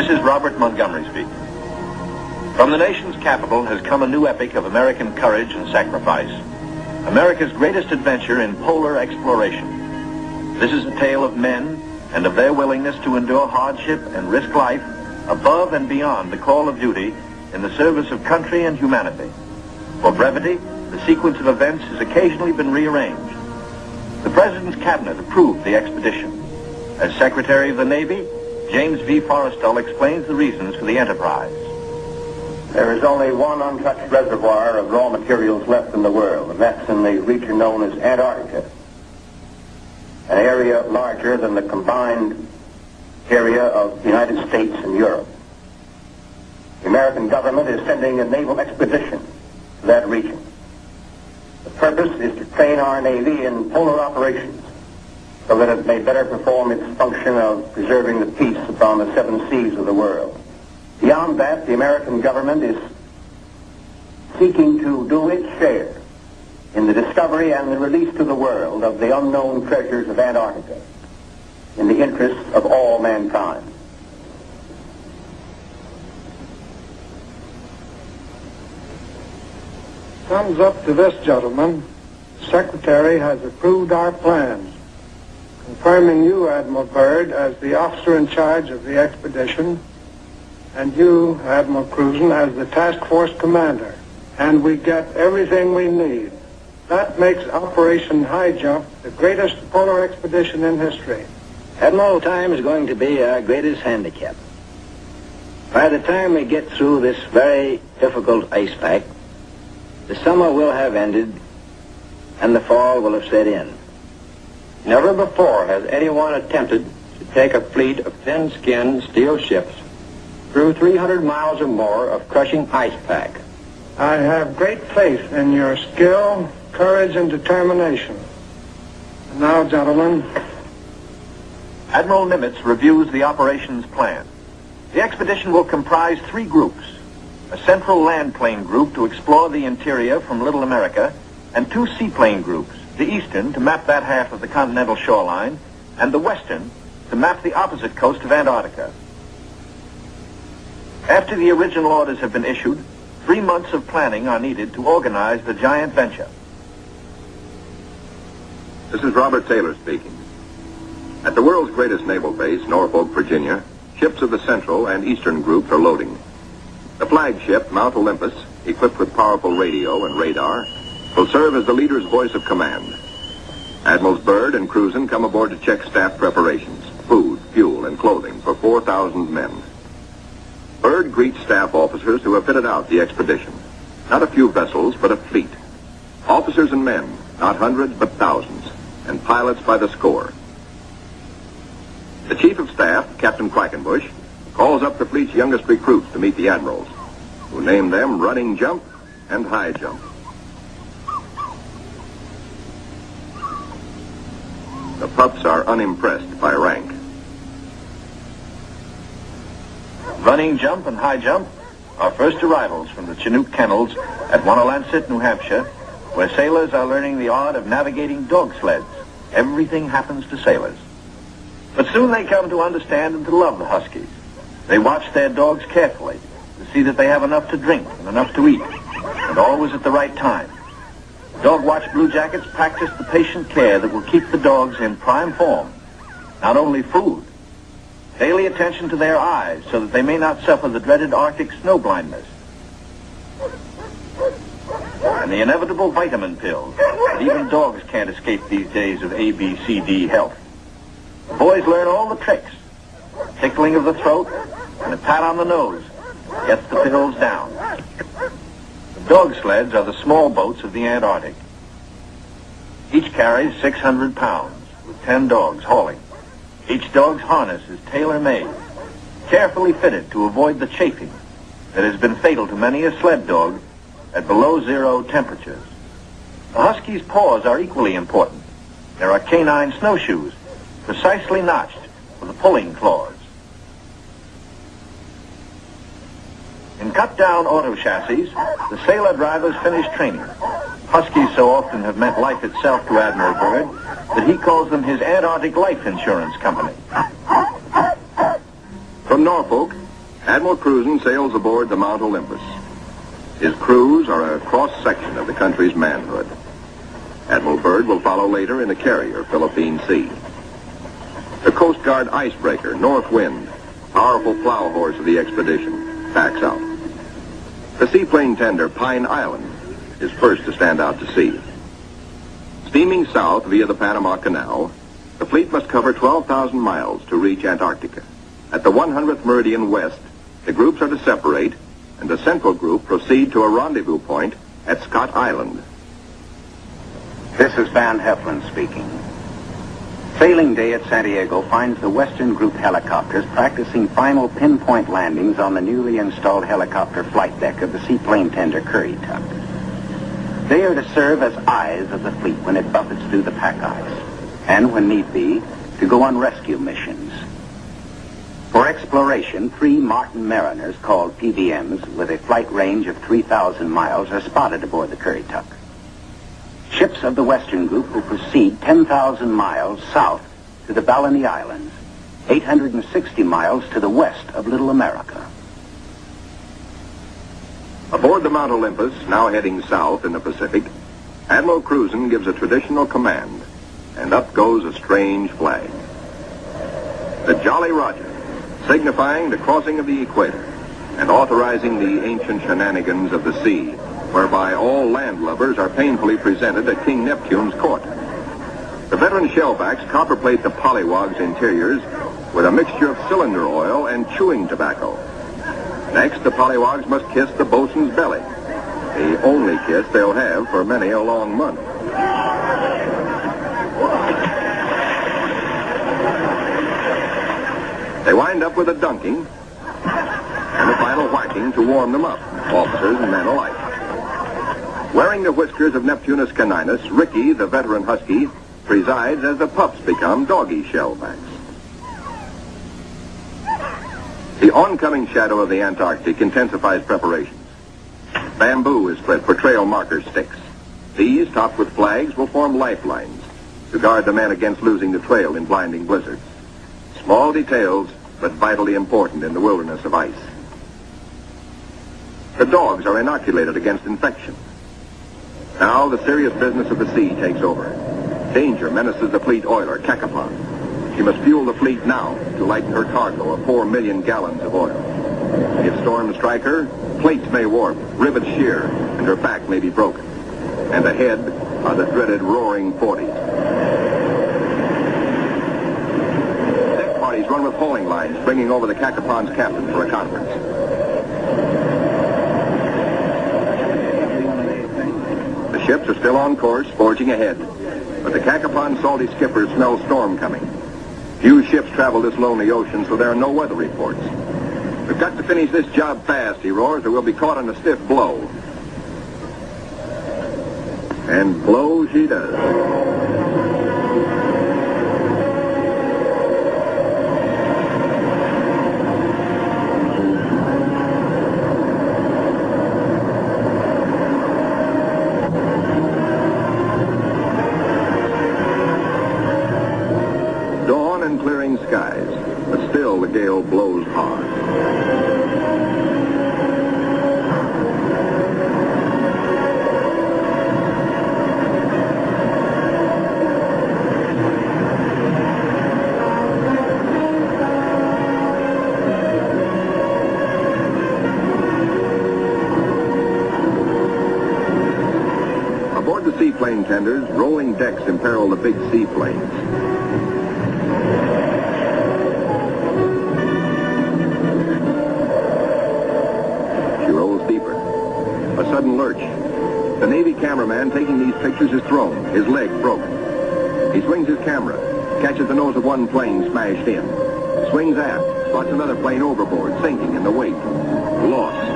This is Robert Montgomery speaking. From the nation's capital has come a new epic of American courage and sacrifice, America's greatest adventure in polar exploration. This is a tale of men and of their willingness to endure hardship and risk life above and beyond the call of duty in the service of country and humanity. For brevity, the sequence of events has occasionally been rearranged. The President's Cabinet approved the expedition. As Secretary of the Navy, James V. Forrestal explains the reasons for the enterprise. There is only one untouched reservoir of raw materials left in the world, and that's in the region known as Antarctica, an area larger than the combined area of the United States and Europe. The American government is sending a naval expedition to that region. The purpose is to train our Navy in polar operations so that it may better perform its function of preserving the peace upon the seven seas of the world. Beyond that, the American government is seeking to do its share in the discovery and the release to the world of the unknown treasures of Antarctica in the interests of all mankind. Thumbs up to this, gentlemen. The Secretary has approved our plans, confirming you, Admiral Byrd, as the officer in charge of the expedition, and you, Admiral Krusen, as the task force commander. And we get everything we need. That makes Operation Highjump the greatest polar expedition in history. Admiral, time is going to be our greatest handicap. By the time we get through this very difficult ice pack, the summer will have ended and the fall will have set in. Never before has anyone attempted to take a fleet of thin-skinned steel ships through 300 miles or more of crushing ice pack. I have great faith in your skill, courage, and determination. And now, gentlemen. Admiral Nimitz reviews the operations plan. The expedition will comprise 3 groups: a central land plane group to explore the interior from Little America, and 2 seaplane groups, the eastern to map that half of the continental shoreline, and the western to map the opposite coast of Antarctica. After the original orders have been issued, 3 months of planning are needed to organize the giant venture. This is Robert Taylor speaking. At the world's greatest naval base, Norfolk, Virginia, ships of the Central and Eastern groups are loading. The flagship, Mount Olympus, equipped with powerful radio and radar, will serve as the leader's voice of command. Admirals Byrd and Krusen come aboard to check staff preparations, food, fuel, and clothing for 4,000 men. Byrd greets staff officers who have fitted out the expedition. Not a few vessels, but a fleet. Officers and men, not hundreds, but thousands, and pilots by the score. The Chief of Staff, Captain Quackenbush, calls up the fleet's youngest recruits to meet the admirals, who name them Running Jump and High Jump. The pups are unimpressed by rank. Running Jump and High Jump are first arrivals from the Chinook kennels at Wanalancet, New Hampshire, where sailors are learning the art of navigating dog sleds. Everything happens to sailors. But soon they come to understand and to love the Huskies. They watch their dogs carefully to see that they have enough to drink and enough to eat, and always at the right time. Dog Watch Blue Jackets practice the patient care that will keep the dogs in prime form. Not only food, daily attention to their eyes so that they may not suffer the dreaded Arctic snow blindness, and the inevitable vitamin pills that even dogs can't escape these days of ABCD health. The boys learn all the tricks. Tickling of the throat and a pat on the nose gets the pills down. The dog sleds are the small boats of the Antarctic. Each carries 600 pounds, with 10 dogs hauling. Each dog's harness is tailor-made, carefully fitted to avoid the chafing that has been fatal to many a sled dog at below 0 temperatures. The Husky's paws are equally important. There are canine snowshoes, precisely notched for the pulling claws. In cut-down auto chassis, the sailor drivers finish training. Huskies so often have meant life itself to Admiral Byrd that he calls them his Antarctic life insurance company. From Norfolk, Admiral Krusen sails aboard the Mount Olympus. His crews are a cross-section of the country's manhood. Admiral Byrd will follow later in the carrier, Philippine Sea. The Coast Guard icebreaker, North Wind, powerful plow horse of the expedition, backs out. The seaplane tender, Pine Island, is first to stand out to sea. Steaming south via the Panama Canal, the fleet must cover 12,000 miles to reach Antarctica. At the 100th meridian west, the groups are to separate, and the central group proceed to a rendezvous point at Scott Island. This is Van Heflin speaking. Sailing day at Santiago finds the Western Group helicopters practicing final pinpoint landings on the newly installed helicopter flight deck of the seaplane tender Currituck. They are to serve as eyes of the fleet when it buffets through the pack ice, and when need be, to go on rescue missions. For exploration, 3 Martin Mariners, called PBMs, with a flight range of 3,000 miles, are spotted aboard the Currituck. Ships of the Western Group will proceed 10,000 miles south to the Balleny Islands, 860 miles to the west of Little America. Aboard the Mount Olympus, now heading south in the Pacific, Admiral Krusen gives a traditional command, and up goes a strange flag. The Jolly Roger, signifying the crossing of the equator and authorizing the ancient shenanigans of the sea, whereby all landlubbers are painfully presented at King Neptune's court. The veteran shellbacks copperplate the pollywogs' interiors with a mixture of cylinder oil and chewing tobacco. Next, the pollywogs must kiss the bosun's belly, the only kiss they'll have for many a long month. They wind up with a dunking and a final whacking to warm them up, officers and men alike. Wearing the whiskers of Neptunus caninus, Ricky, the veteran husky, presides as the pups become doggy shellbacks. The oncoming shadow of the Antarctic intensifies preparations. Bamboo is spread for trail marker sticks. These, topped with flags, will form lifelines to guard the men against losing the trail in blinding blizzards. Small details, but vitally important in the wilderness of ice. The dogs are inoculated against infection. Now the serious business of the sea takes over. Danger menaces the fleet oiler, Cacapon. She must fuel the fleet now to lighten her cargo of 4 million gallons of oil. If storms strike her, plates may warp, rivets shear, and her back may be broken. And ahead are the dreaded roaring 40s. Deck parties run with hauling lines, bringing over the Cacapon's captain for a conference. The ships are still on course, forging ahead. But the Cacapon's salty skipper smells storm coming. Few ships travel this lonely ocean, so there are no weather reports. We've got to finish this job fast, he roars, or we'll be caught in a stiff blow. And blow she does. Skies, but still the gale blows hard. Aboard the seaplane tenders, rolling decks imperil the big seaplanes. A sudden lurch. The Navy cameraman taking these pictures is thrown, his leg broken. He swings his camera, catches the nose of one plane smashed in, swings aft, spots another plane overboard, sinking in the wake. Lost.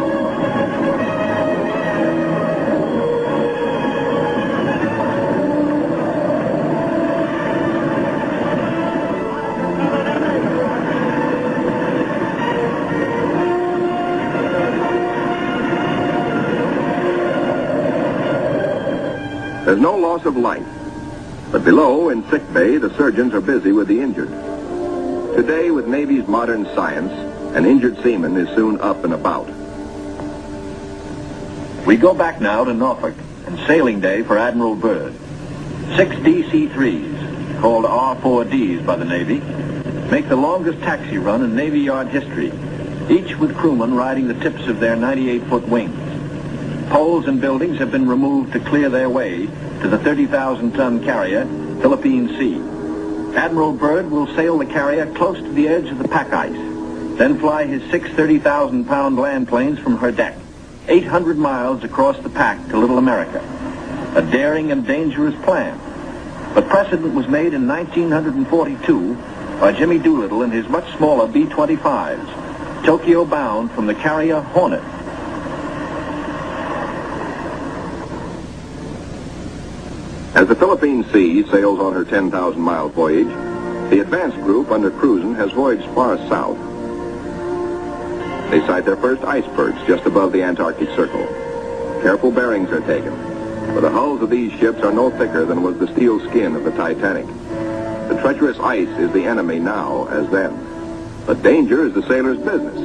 There's no loss of life, but below in sick bay, the surgeons are busy with the injured. Today, with Navy's modern science, An injured seaman is soon up and about. We go back now to Norfolk and sailing day for Admiral Byrd. 6 DC-3s, called R4Ds by the Navy, make the longest taxi run in Navy Yard history, each with crewmen riding the tips of their 98-foot wings. Poles and buildings have been removed to clear their way to the 30,000-ton carrier, Philippine Sea. Admiral Byrd will sail the carrier close to the edge of the pack ice, then fly his 6 30,000-pound land planes from her deck, 800 miles across the pack to Little America. A daring and dangerous plan. But precedent was made in 1942 by Jimmy Doolittle in his much smaller B-25s, Tokyo bound from the carrier Hornet. As the Philippine Sea sails on her 10,000-mile voyage, the advance group under Krusen has voyaged far south. They sight their first icebergs just above the Antarctic Circle. Careful bearings are taken, for the hulls of these ships are no thicker than was the steel skin of the Titanic. The treacherous ice is the enemy now as then. But danger is the sailor's business.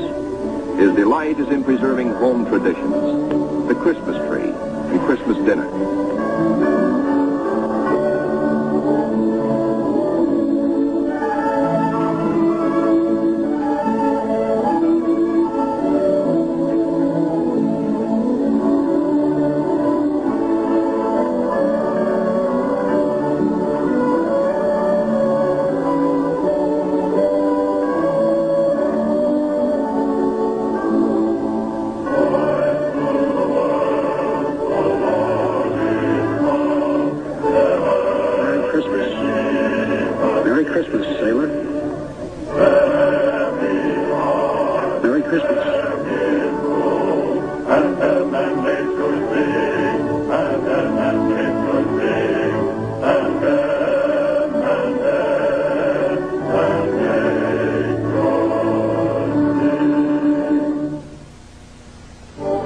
His delight is in preserving home traditions, the Christmas tree and Christmas dinner.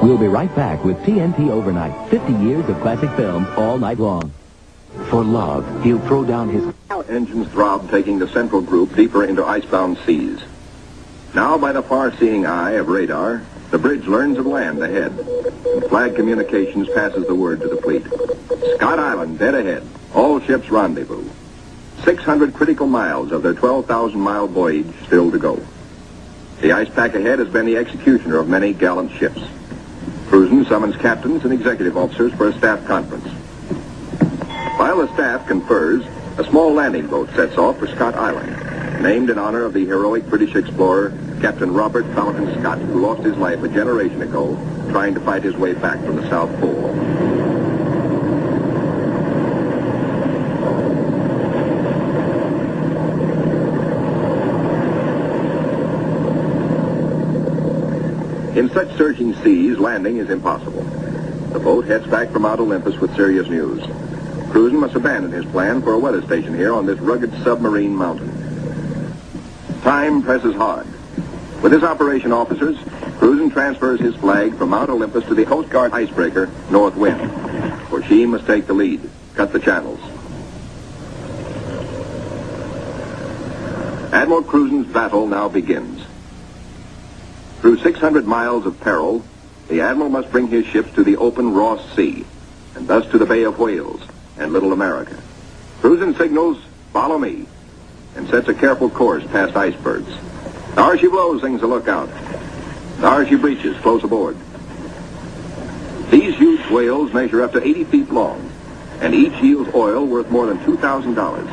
We'll be right back with TNT Overnight. 50 years of classic films all night long. For love, he'll throw down his... Engines throb, taking the central group deeper into icebound seas. Now, by the far-seeing eye of radar, the bridge learns of land ahead. And flag communications passes the word to the fleet. Scott Island, dead ahead. All ships rendezvous. 600 critical miles of their 12,000-mile voyage still to go. The ice pack ahead has been the executioner of many gallant ships. Krusen summons captains and executive officers for a staff conference. While the staff confers, a small landing boat sets off for Scott Island, named in honor of the heroic British explorer, Captain Robert Falcon Scott, who lost his life a generation ago trying to fight his way back from the South Pole. In such surging seas, landing is impossible. The boat heads back for Mount Olympus with serious news. Krusen must abandon his plan for a weather station here on this rugged submarine mountain. Time presses hard. With his operation officers, Krusen transfers his flag from Mount Olympus to the Coast Guard icebreaker, North Wind, where she must take the lead, cut the channels. Admiral Krusen's battle now begins. Through 600 miles of peril, the Admiral must bring his ships to the open Ross Sea, and thus to the Bay of Whales and Little America. Krusen signals, "Follow me," and sets a careful course past icebergs. There she blows, things to look out. There she breaches, close aboard. These huge whales measure up to 80 feet long, and each yields oil worth more than $2,000.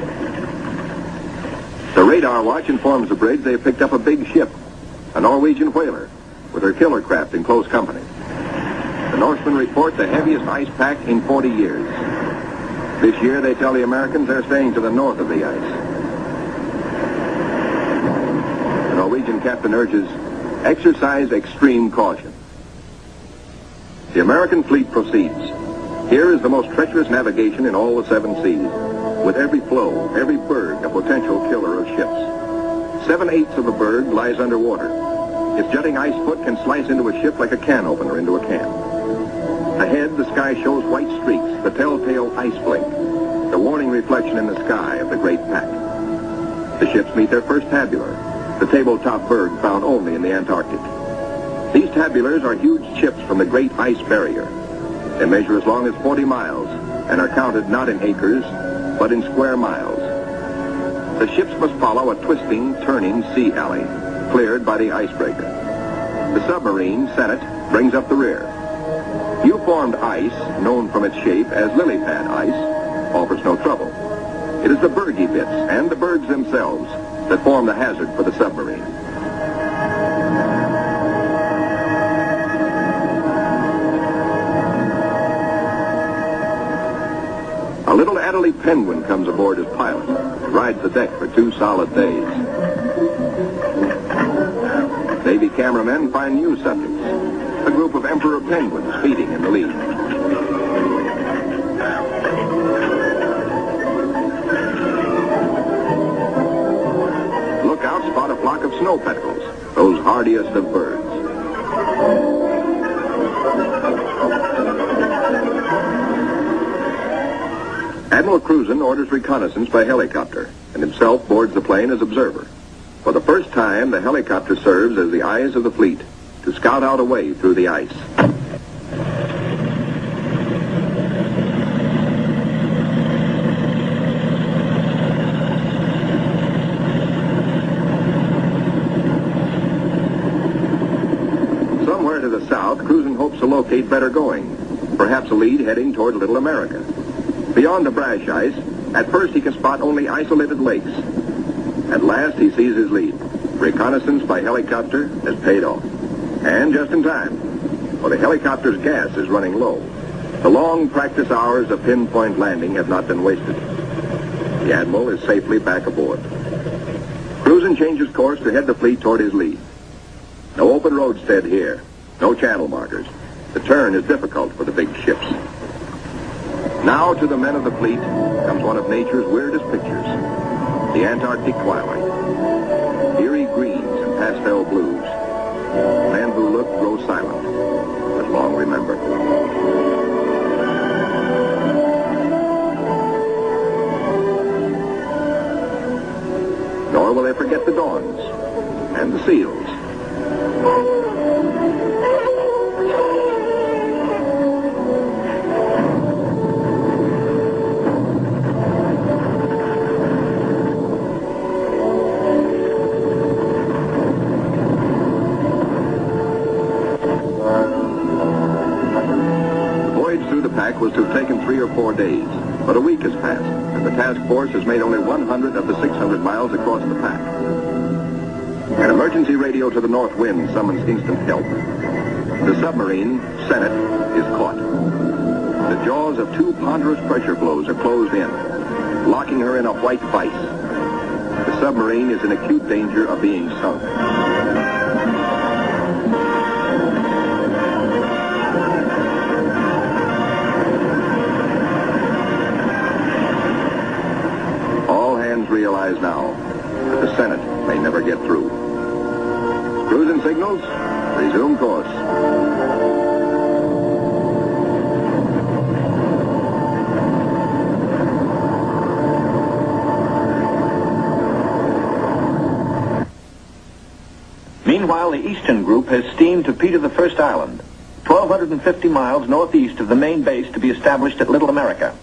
The radar watch informs the bridge they have picked up a big ship, a Norwegian whaler, with her killer craft in close company. The Norsemen report the heaviest ice pack in 40 years. This year, they tell the Americans they're staying to the north of the ice. The Norwegian captain urges, exercise extreme caution. The American fleet proceeds. Here is the most treacherous navigation in all the 7 seas, with every floe, every berg a potential killer of ships. 7/8 of the berg lies underwater. Its jutting ice foot can slice into a ship like a can opener into a can. Ahead, the sky shows white streaks, the telltale ice blink, the warning reflection in the sky of the great pack. The ships meet their first tabular, the tabletop Byrd found only in the Antarctic. These tabulars are huge ships from the great ice barrier. They measure as long as 40 miles and are counted not in acres, but in square miles. The ships must follow a twisting, turning sea alley, cleared by the icebreaker. The submarine, Senate, brings up the rear. U-formed ice, known from its shape as lily pad ice, offers no trouble. It is the bergy bits and the birds themselves that form the hazard for the submarine. A little Adelaide penguin comes aboard as pilot, rides the deck for 2 solid days. Navy cameramen find new subjects, a group of emperor penguins feeding in the lead. Lookouts spot a flock of snow petrels, those hardiest of birds. Admiral Krusen orders reconnaissance by helicopter and himself boards the plane as observer. For the first time, the helicopter serves as the eyes of the fleet to scout out a way through the ice. Somewhere to the south, Krusen hopes to locate better going, perhaps a lead heading toward Little America. Beyond the brash ice, at first he can spot only isolated lakes. At last he sees his lead. Reconnaissance by helicopter has paid off. And just in time, for the helicopter's gas is running low. The long practice hours of pinpoint landing have not been wasted. The Admiral is safely back aboard. Krusen changes course to head the fleet toward his lead. No open roadstead here, no channel markers. The turn is difficult for the big ships. Now to the men of the fleet comes one of nature's weirdest pictures, the Antarctic twilight. Eerie greens and pastel blues. Men who look grow silent, but long remember. Nor will they forget the dawns and the seals. Was to have taken 3 or 4 days, but a week has passed, and the task force has made only 100 of the 600 miles across the pack. An emergency radio to the north wind summons instant help. The submarine, Senate, is caught. The jaws of 2 ponderous pressure blows are closed in, locking her in a white vice. The submarine is in acute danger of being sunk. Realize now that the Senate may never get through. Krusen signals, resume course. Meanwhile, the Eastern Group has steamed to Peter the First Island, 1,250 miles northeast of the main base to be established at Little America.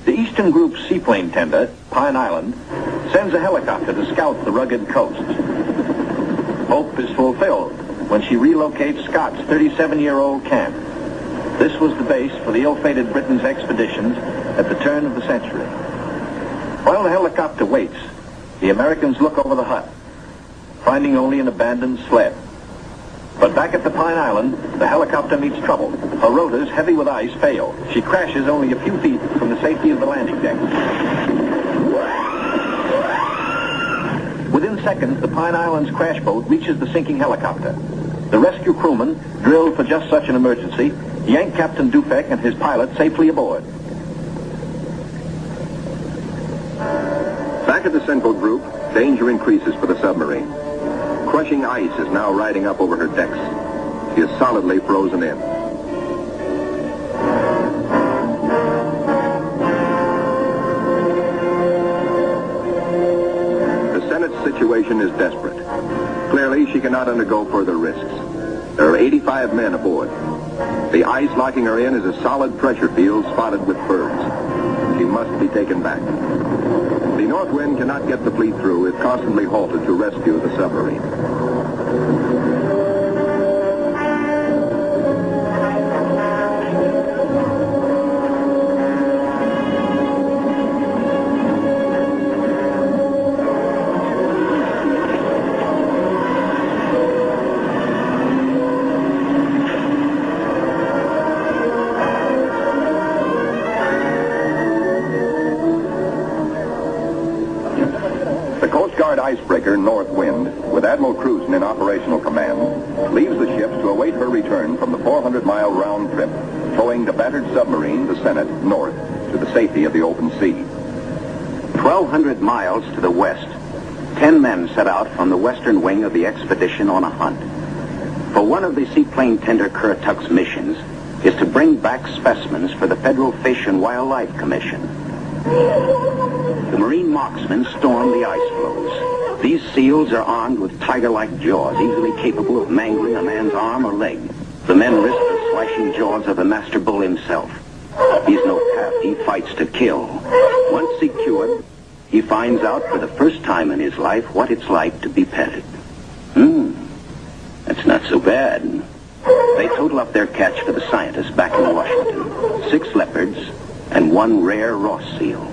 The Eastern Group's seaplane tender, Pine Island, sends a helicopter to scout the rugged coast. Hope is fulfilled when she relocates Scott's 37-year-old camp. This was the base for the ill-fated Britain's expeditions at the turn of the century. While the helicopter waits, the Americans look over the hut, finding only an abandoned sled. But back at the Pine Island, the helicopter meets trouble. Her rotors, heavy with ice, fail. She crashes only a few feet from the safety of the landing deck. Within seconds, the Pine Island's crash boat reaches the sinking helicopter. The rescue crewmen, drilled for just such an emergency, yank Captain Dufek and his pilot safely aboard. Back at the Central Group, danger increases for the submarine. Crushing ice is now riding up over her decks. She is solidly frozen in. The Senate situation is desperate. Clearly, she cannot undergo further risks. There are 85 men aboard. The ice locking her in is a solid pressure field spotted with birds. She must be taken back. The north wind cannot get the fleet through if constantly halted to rescue the submarine. Icebreaker North Wind, with Admiral Krusen in operational command, leaves the ships to await her return from the 400-mile round trip, towing the battered submarine, the Senate, north to the safety of the open sea. 1,200 miles to the west, 10 men set out from the western wing of the expedition on a hunt. For one of the seaplane tender Currituck's missions is to bring back specimens for the Federal Fish and Wildlife Commission. The marine marksmen storm the ice floes. These seals are armed with tiger-like jaws, easily capable of mangling a man's arm or leg. The men risk the slashing jaws of the master bull himself. He's no calf. He fights to kill. Once secured, he finds out for the first time in his life what it's like to be petted. That's not so bad. They total up their catch for the scientists back in Washington. 6 leopards and 1 rare Ross seal.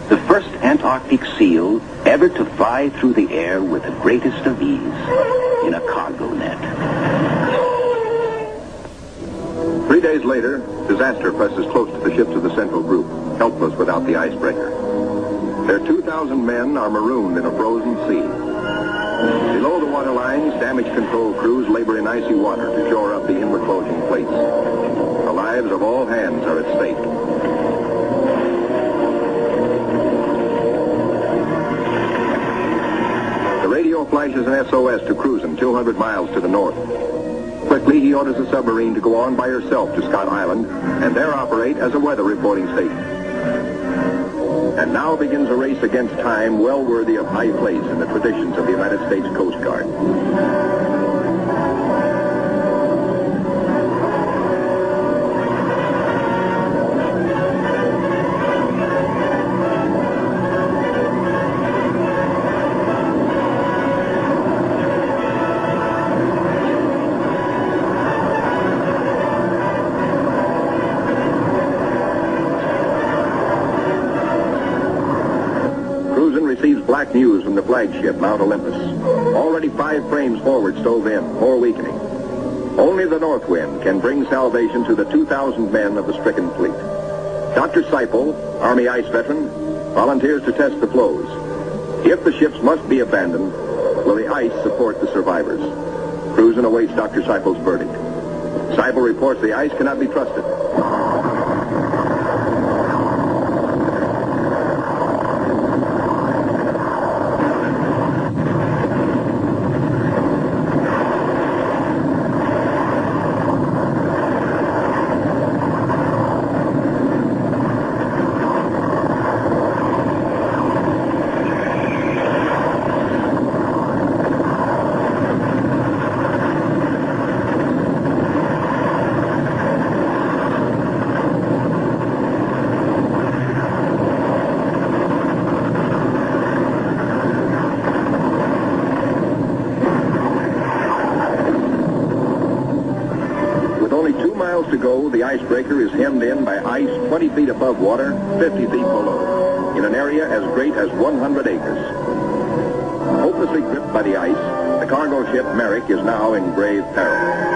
The first Antarctic seal ever to fly through the air with the greatest of ease in a cargo net. 3 days later, disaster presses close to the ships of the Central Group, helpless without the icebreaker. Their 2,000 men are marooned in a frozen sea. Below the waterlines, damage control crews labor in icy water to shore up the inward closing plates. The lives of all hands are at stake. The radio flashes an SOS to Krusen 200 miles to the north. Quickly, he orders the submarine to go on by herself to Scott Island and there operate as a weather reporting station. And now begins a race against time well worthy of high place in the traditions of the United States Coast Guard. Black news from the flagship, Mount Olympus. Already 5 frames forward stove in, more weakening. Only the north wind can bring salvation to the 2,000 men of the stricken fleet. Dr. Seipel, Army ice veteran, volunteers to test the floes. If the ships must be abandoned, will the ice support the survivors? Krusen awaits Dr. Seipel's verdict. Seipel reports the ice cannot be trusted. To go, the icebreaker is hemmed in by ice 20 feet above water, 50 feet below, in an area as great as 100 acres. Hopelessly gripped by the ice, the cargo ship Merrick is now in grave peril.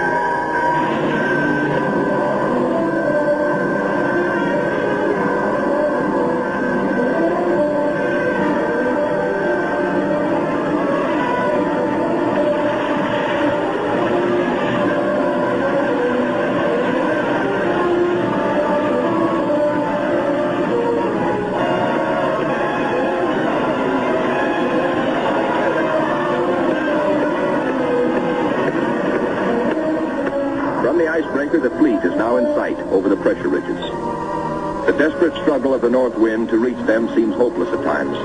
The fleet is now in sight over the pressure ridges. The desperate struggle of the north wind to reach them seems hopeless at times.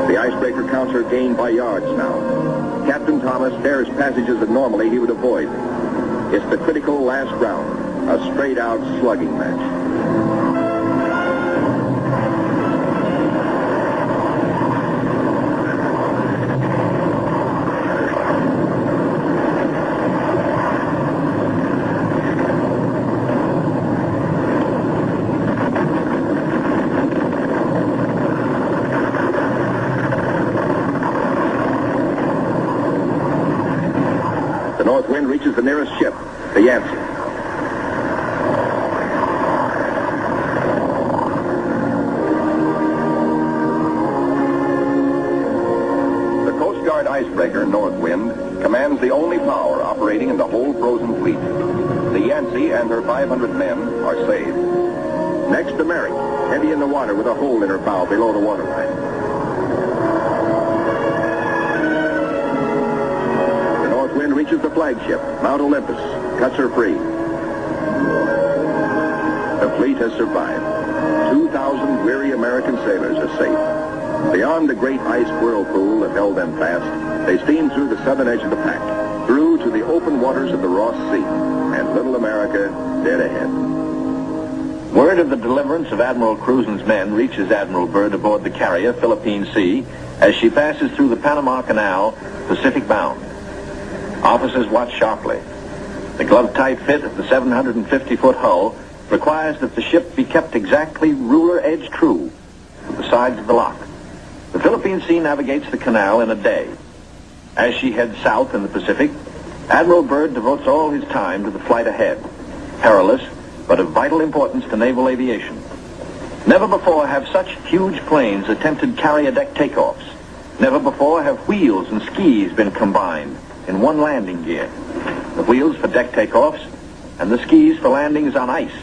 The icebreaker counts her gain by yards now. Captain Thomas dares passages that normally he would avoid. It's the critical last round, a straight-out slugging match. The north wind reaches the nearest ship, the Yancey. The Coast Guard icebreaker, North Wind, commands the only power operating in the whole frozen fleet. The Yancey and her 500 men are saved. Next, the Merrick, heavy in the water with a hole in her bow below the waterline. Reaches the flagship, Mount Olympus, cuts her free. The fleet has survived. 2,000 weary American sailors are safe. Beyond the great ice whirlpool that held them fast, they steamed through the southern edge of the pack, through to the open waters of the Ross Sea, and little America dead ahead. Word of the deliverance of Admiral Krusen's men reaches Admiral Byrd aboard the carrier Philippine Sea as she passes through the Panama Canal, Pacific bound. Officers watch sharply. The glove-tight fit of the 750-foot hull requires that the ship be kept exactly ruler-edge true to the sides of the lock. The Philippine Sea navigates the canal in a day. As she heads south in the Pacific, Admiral Byrd devotes all his time to the flight ahead, perilous but of vital importance to naval aviation. Never before have such huge planes attempted carrier deck takeoffs. Never before have wheels and skis been combined in one landing gear. The wheels for deck takeoffs and the skis for landings on ice.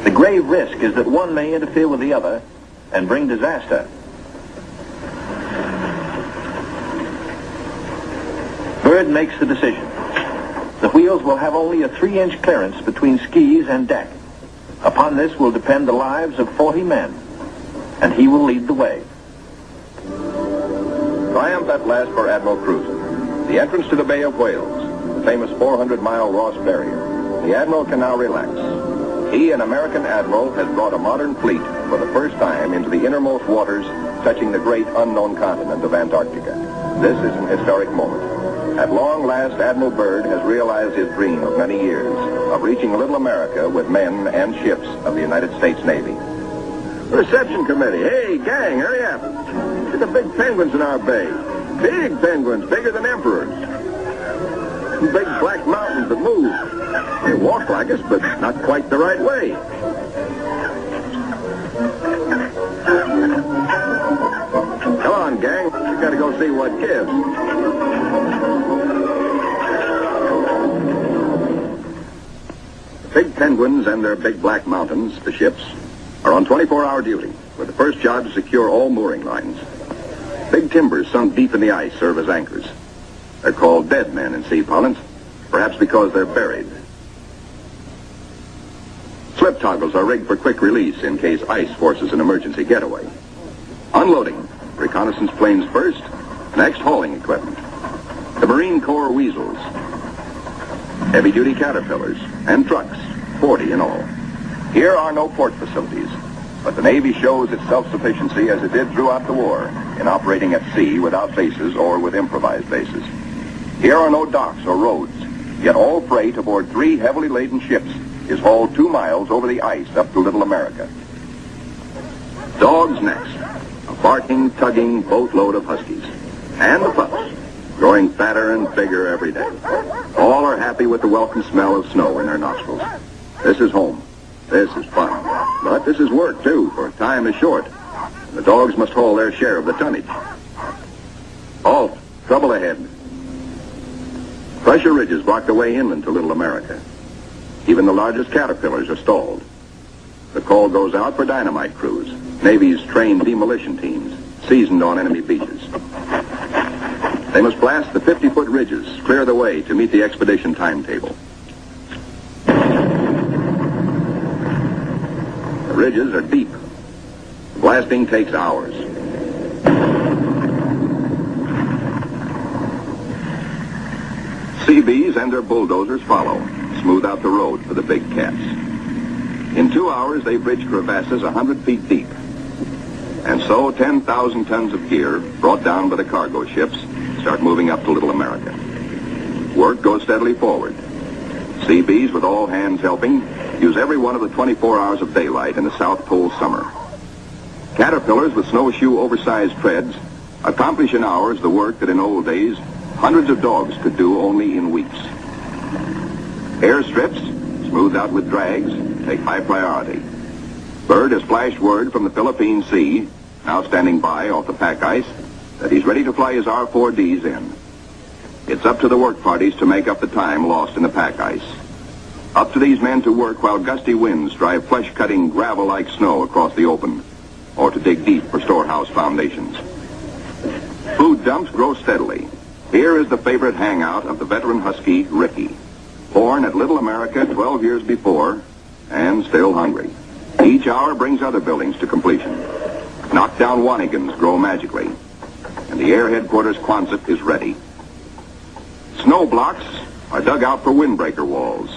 The grave risk is that one may interfere with the other and bring disaster. Byrd makes the decision. The wheels will have only a 3-inch clearance between skis and deck. Upon this will depend the lives of 40 men, and he will lead the way. Triumph at last for Admiral Krusen. The entrance to the Bay of Whales, the famous 400-mile Ross barrier. The Admiral can now relax. He, an American admiral, has brought a modern fleet for the first time into the innermost waters touching the great unknown continent of Antarctica. This is an historic moment. At long last, Admiral Byrd has realized his dream of many years of reaching little America with men and ships of the United States Navy. Reception committee. Hey, gang, hurry up. Look at the big penguins in our bay. Big penguins, bigger than emperors. Big black mountains that move. They walk like us, but not quite the right way. Come on, gang. We gotta go see what gives. The big penguins and their big black mountains, the ships, are on 24-hour duty, with the first job to secure all mooring lines. Big timbers sunk deep in the ice serve as anchors. They're called dead men in sea parlance, perhaps because they're buried. Slip toggles are rigged for quick release in case ice forces an emergency getaway. Unloading, reconnaissance planes first, next hauling equipment. The Marine Corps weasels, heavy-duty caterpillars, and trucks, 40 in all. Here are no port facilities, but the Navy shows its self-sufficiency as it did throughout the war in operating at sea without bases or with improvised bases. Here are no docks or roads, yet all freight aboard 3 heavily laden ships is hauled 2 miles over the ice up to Little America. Dogs next, a barking, tugging boatload of huskies. And the pups, growing fatter and bigger every day. All are happy with the welcome smell of snow in their nostrils. This is home. This is fun. But this is work, too, for time is short. The dogs must haul their share of the tonnage. Halt. Trouble ahead. Pressure ridges block the way inland to Little America. Even the largest caterpillars are stalled. The call goes out for dynamite crews, Navy's trained demolition teams, seasoned on enemy beaches. They must blast the 50-foot ridges, clear the way to meet the expedition timetable. The ridges are deep. Blasting takes hours. Seabees and their bulldozers follow, smooth out the road for the big cats. In 2 hours, they bridge crevasses 100 feet deep. And so 10,000 tons of gear, brought down by the cargo ships, start moving up to Little America. Work goes steadily forward. Seabees, with all hands helping, use every one of the 24 hours of daylight in the South Pole summer. Caterpillars with snowshoe oversized treads accomplish in hours the work that in old days hundreds of dogs could do only in weeks. Airstrips, smoothed out with drags, take high priority. Byrd has flashed word from the Philippine Sea, now standing by off the pack ice, that he's ready to fly his R-4Ds in. It's up to the work parties to make up the time lost in the pack ice. Up to these men to work while gusty winds drive flesh-cutting gravel-like snow across the open, or to dig deep for storehouse foundations. Food dumps grow steadily. Here is the favorite hangout of the veteran Husky, Ricky. Born at Little America 12 years before, and still hungry. Each hour brings other buildings to completion. Knockdown Wanigans grow magically, and the Air Headquarters Quonset is ready. Snow blocks are dug out for windbreaker walls.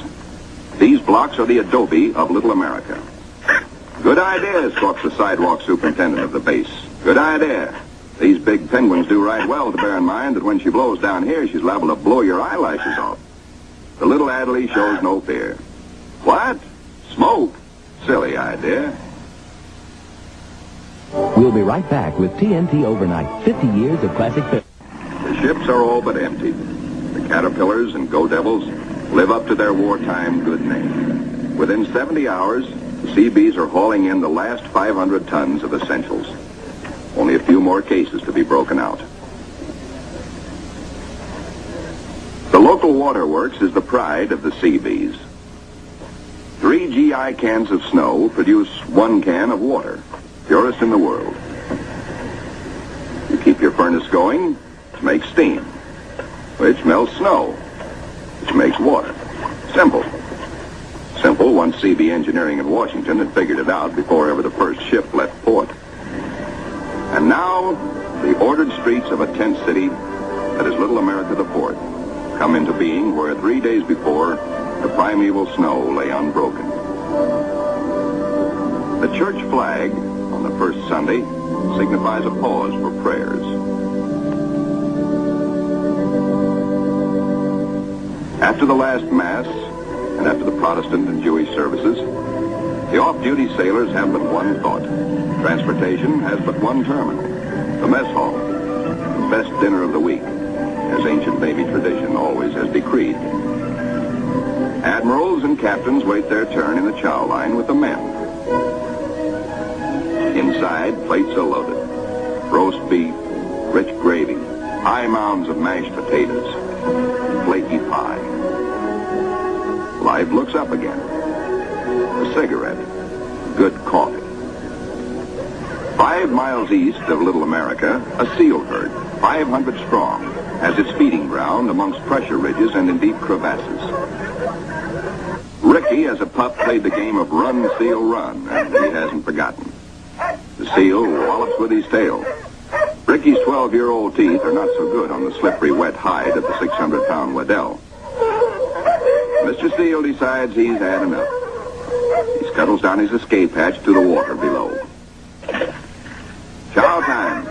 These blocks are the adobe of Little America. Good idea, squawks the sidewalk superintendent of the base. Good idea. These big penguins do right well to bear in mind that when she blows down here, she's liable to blow your eyelashes off. The little Adderley shows no fear. What? Smoke? Silly idea. We'll be right back with TNT Overnight, 50 years of classic film. The ships are all but empty. The Caterpillars and Go Devils live up to their wartime good name. Within 70 hours, the Seabees are hauling in the last 500 tons of essentials. Only a few more cases to be broken out. The local waterworks is the pride of the Seabees. 3 GI cans of snow produce 1 can of water, purest in the world. You keep your furnace going, which makes steam, which melts snow, which makes water. Simple. Simple once CB Engineering in Washington had figured it out before ever the first ship left port. And now, the ordered streets of a tent city that is Little America the Fourth come into being where 3 days before, the primeval snow lay unbroken. The church flag on the first Sunday signifies a pause for prayers. After the last Mass, and after the Protestant and Jewish services, the off-duty sailors have but one thought. Transportation has but one terminal, the mess hall, the best dinner of the week, as ancient Navy tradition always has decreed. Admirals and captains wait their turn in the chow line with the men. Inside, plates are loaded. Roast beef, rich gravy, high mounds of mashed potatoes, flaky pie. Life looks up again. A cigarette, good coffee. 5 miles east of Little America, a seal herd, 500 strong, has its feeding ground amongst pressure ridges and in deep crevasses. Ricky, as a pup, played the game of run, seal, run, and he hasn't forgotten. The seal wallops with his tail. Ricky's 12-year-old teeth are not so good on the slippery, wet hide of the 600-pound Waddell. Mr. Seal decides he's had enough. He scuttles down his escape hatch to the water below. Chow time.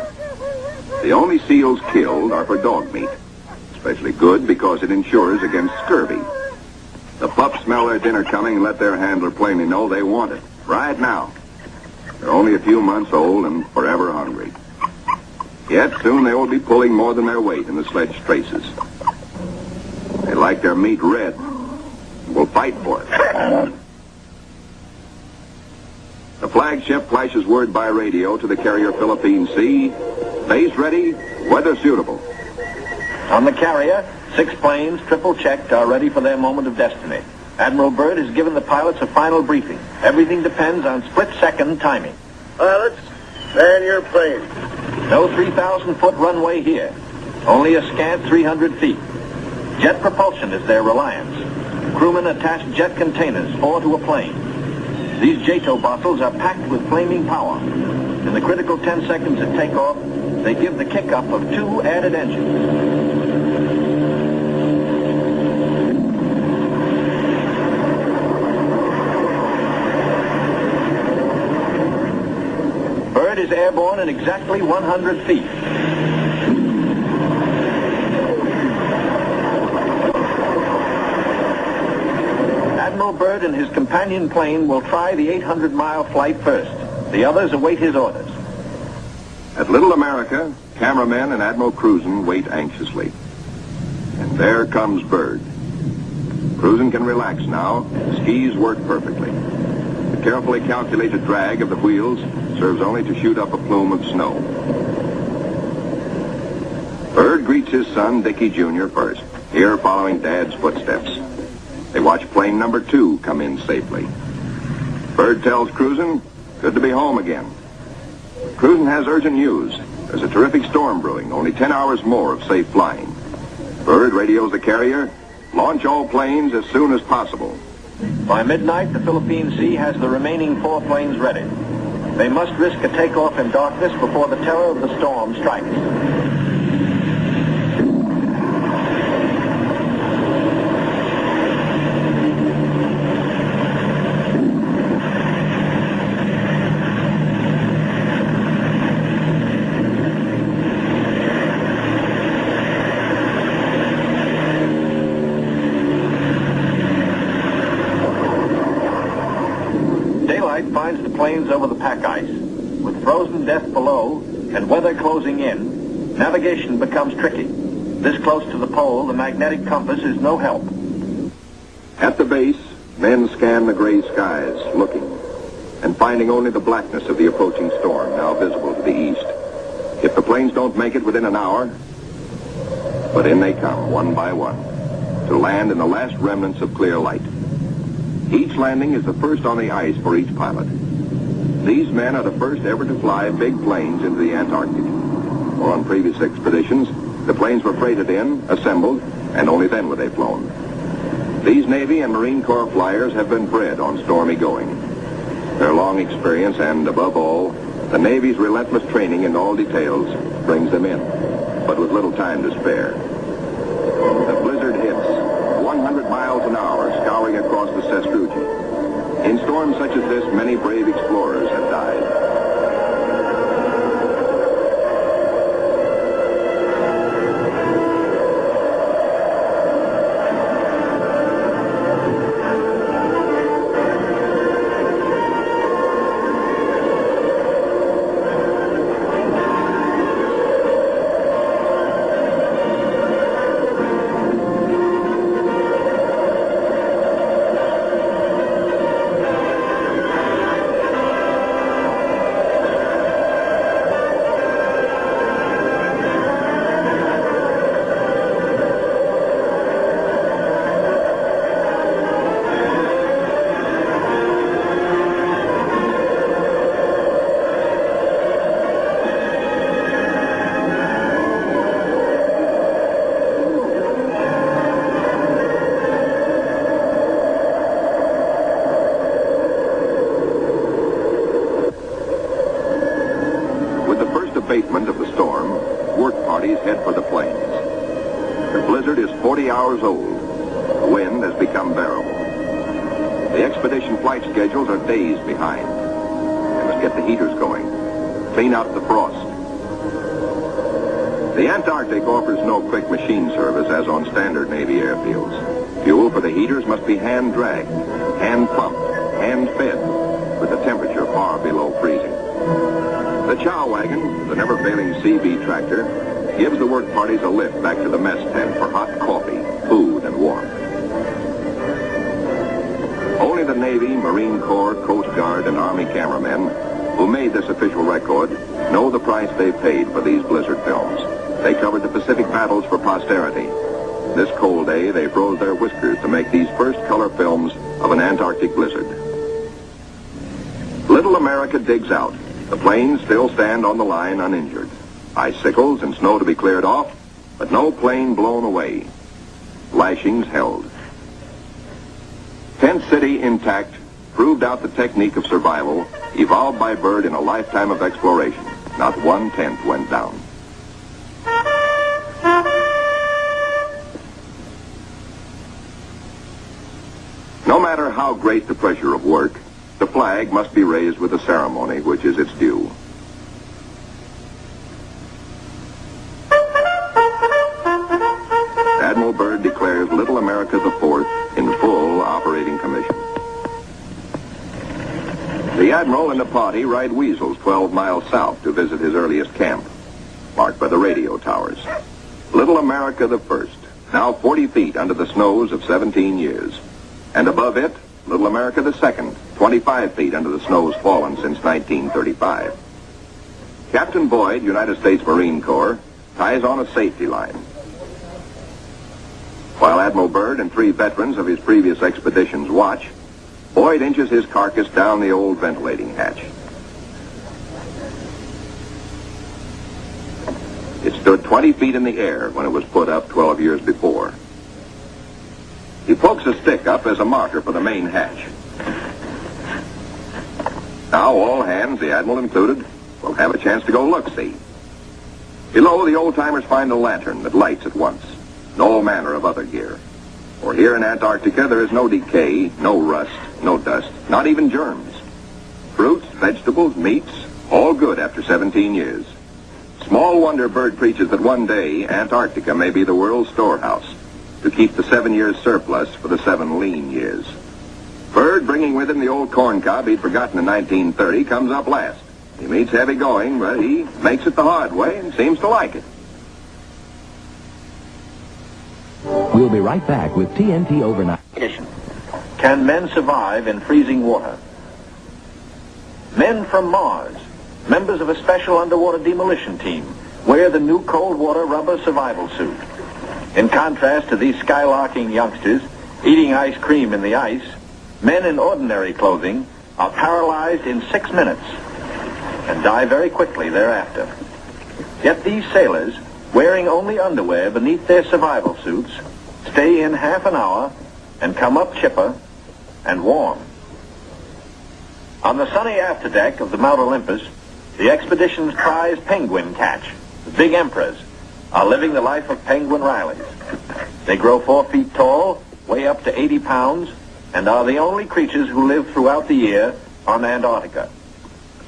The only seals killed are for dog meat. Especially good because it insures against scurvy. The pups smell their dinner coming and let their handler plainly know they want it. Right now. They're only a few months old and forever hungry. Yet soon they will be pulling more than their weight in the sledge traces. They like their meat red. Will fight for it. The flagship flashes word by radio to the carrier Philippine Sea. Base ready, weather suitable. On the carrier, 6 planes, triple-checked, are ready for their moment of destiny. Admiral Byrd has given the pilots a final briefing. Everything depends on split-second timing. Pilots, man your plane. No 3,000-foot runway here. Only a scant 300 feet. Jet propulsion is their reliance. Crewmen attach jet containers, 4 to a plane. These JATO bottles are packed with flaming power. In the critical 10 seconds at takeoff, they give the kick-up of 2 added engines. Byrd is airborne in exactly 100 feet. Admiral Byrd and his companion plane will try the 800-mile flight first. The others await his orders. At Little America, cameramen and Admiral Krusen wait anxiously. And there comes Byrd. Krusen can relax now. The skis work perfectly. The carefully calculated drag of the wheels serves only to shoot up a plume of snow. Byrd greets his son, Dickie Jr. first, here following Dad's footsteps. They watch plane number 2 come in safely. Byrd tells Krusen, good to be home again. Krusen has urgent news. There's a terrific storm brewing, only 10 hours more of safe flying. Byrd radios the carrier, launch all planes as soon as possible. By midnight, the Philippine Sea has the remaining 4 planes ready. They must risk a takeoff in darkness before the terror of the storm strikes. Finds the planes over the pack ice. With frozen death below and weather closing in, navigation becomes tricky. This close to the pole, the magnetic compass is no help. At the base, men scan the gray skies, looking, and finding only the blackness of the approaching storm, now visible to the east. If the planes don't make it within an hour, but in they come, one by one, to land in the last remnants of clear light. Each landing is the first on the ice for each pilot. These men are the first ever to fly big planes into the Antarctic. Or on previous expeditions, the planes were freighted in, assembled, and only then were they flown. These Navy and Marine Corps flyers have been bred on stormy going. Their long experience and, above all, the Navy's relentless training in all details brings them in, but with little time to spare. The blizzard hits, 100 miles an hour, scouring across the sastrugi. In storms such as this, many brave explorers have died. Abatement of the storm, work parties head for the plains. The blizzard is 40 hours old. The wind has become bearable. The expedition flight schedules are days behind. They must get the heaters going, clean out the frost. The Antarctic offers no quick machine service as on standard Navy airfields. Fuel for the heaters must be hand-dragged, hand-pumped, hand-fed, with the temperature far below freezing. The chow wagon, the never-failing CB tractor, gives the work parties a lift back to the mess tent for hot coffee, food, and warmth. Only the Navy, Marine Corps, Coast Guard, and Army cameramen who made this official record know the price they paid for these blizzard films. They covered the Pacific battles for posterity. This cold day, they froze their whiskers to make these first color films of an Antarctic blizzard. Little America digs out. The planes still stand on the line uninjured. Icicles and snow to be cleared off, but no plane blown away. Lashings held. Tent City intact, proved out the technique of survival evolved by Byrd in a lifetime of exploration. Not 1/10 went down. No matter how great the pressure of work, the flag must be raised with a ceremony which is its due. Admiral Byrd declares Little America IV in full operating commission. The Admiral and the party ride Weasels 12 miles south to visit his earliest camp, marked by the radio towers. Little America I, now 40 feet under the snows of 17 years. And above it, Little America II, 25 feet under the snows fallen since 1935. Captain Boyd, United States Marine Corps, ties on a safety line, while Admiral Byrd and 3 veterans of his previous expeditions watch. Boyd inches his carcass down the old ventilating hatch. It stood 20 feet in the air when it was put up 12 years before. He pokes a stick up as a marker for the main hatch. Now all hands, the Admiral included, will have a chance to go look-see. Below, the old-timers find a lantern that lights at once. No manner of other gear. For here in Antarctica, there is no decay, no rust, no dust, not even germs. Fruits, vegetables, meats, all good after 17 years. Small wonder Byrd preaches that one day, Antarctica may be the world's storehouse to keep the 7 years surplus for the 7 lean years. Byrd, bringing with him the old corn cob he'd forgotten in 1930, comes up last. He meets heavy going, but he makes it the hard way and seems to like it. We'll be right back with TNT Overnight. Can men survive in freezing water? Men from Mars, members of a special underwater demolition team, wear the new cold water rubber survival suit. In contrast to these skylarking youngsters eating ice cream in the ice, men in ordinary clothing are paralyzed in 6 minutes and die very quickly thereafter. Yet these sailors, wearing only underwear beneath their survival suits, stay in half an hour and come up chipper and warm. On the sunny afterdeck of the Mount Olympus, the expedition's prize penguin catch, the big emperors, are living the life of penguin Rileys. They grow 4 feet tall, weigh up to 80 pounds, and are the only creatures who live throughout the year on Antarctica.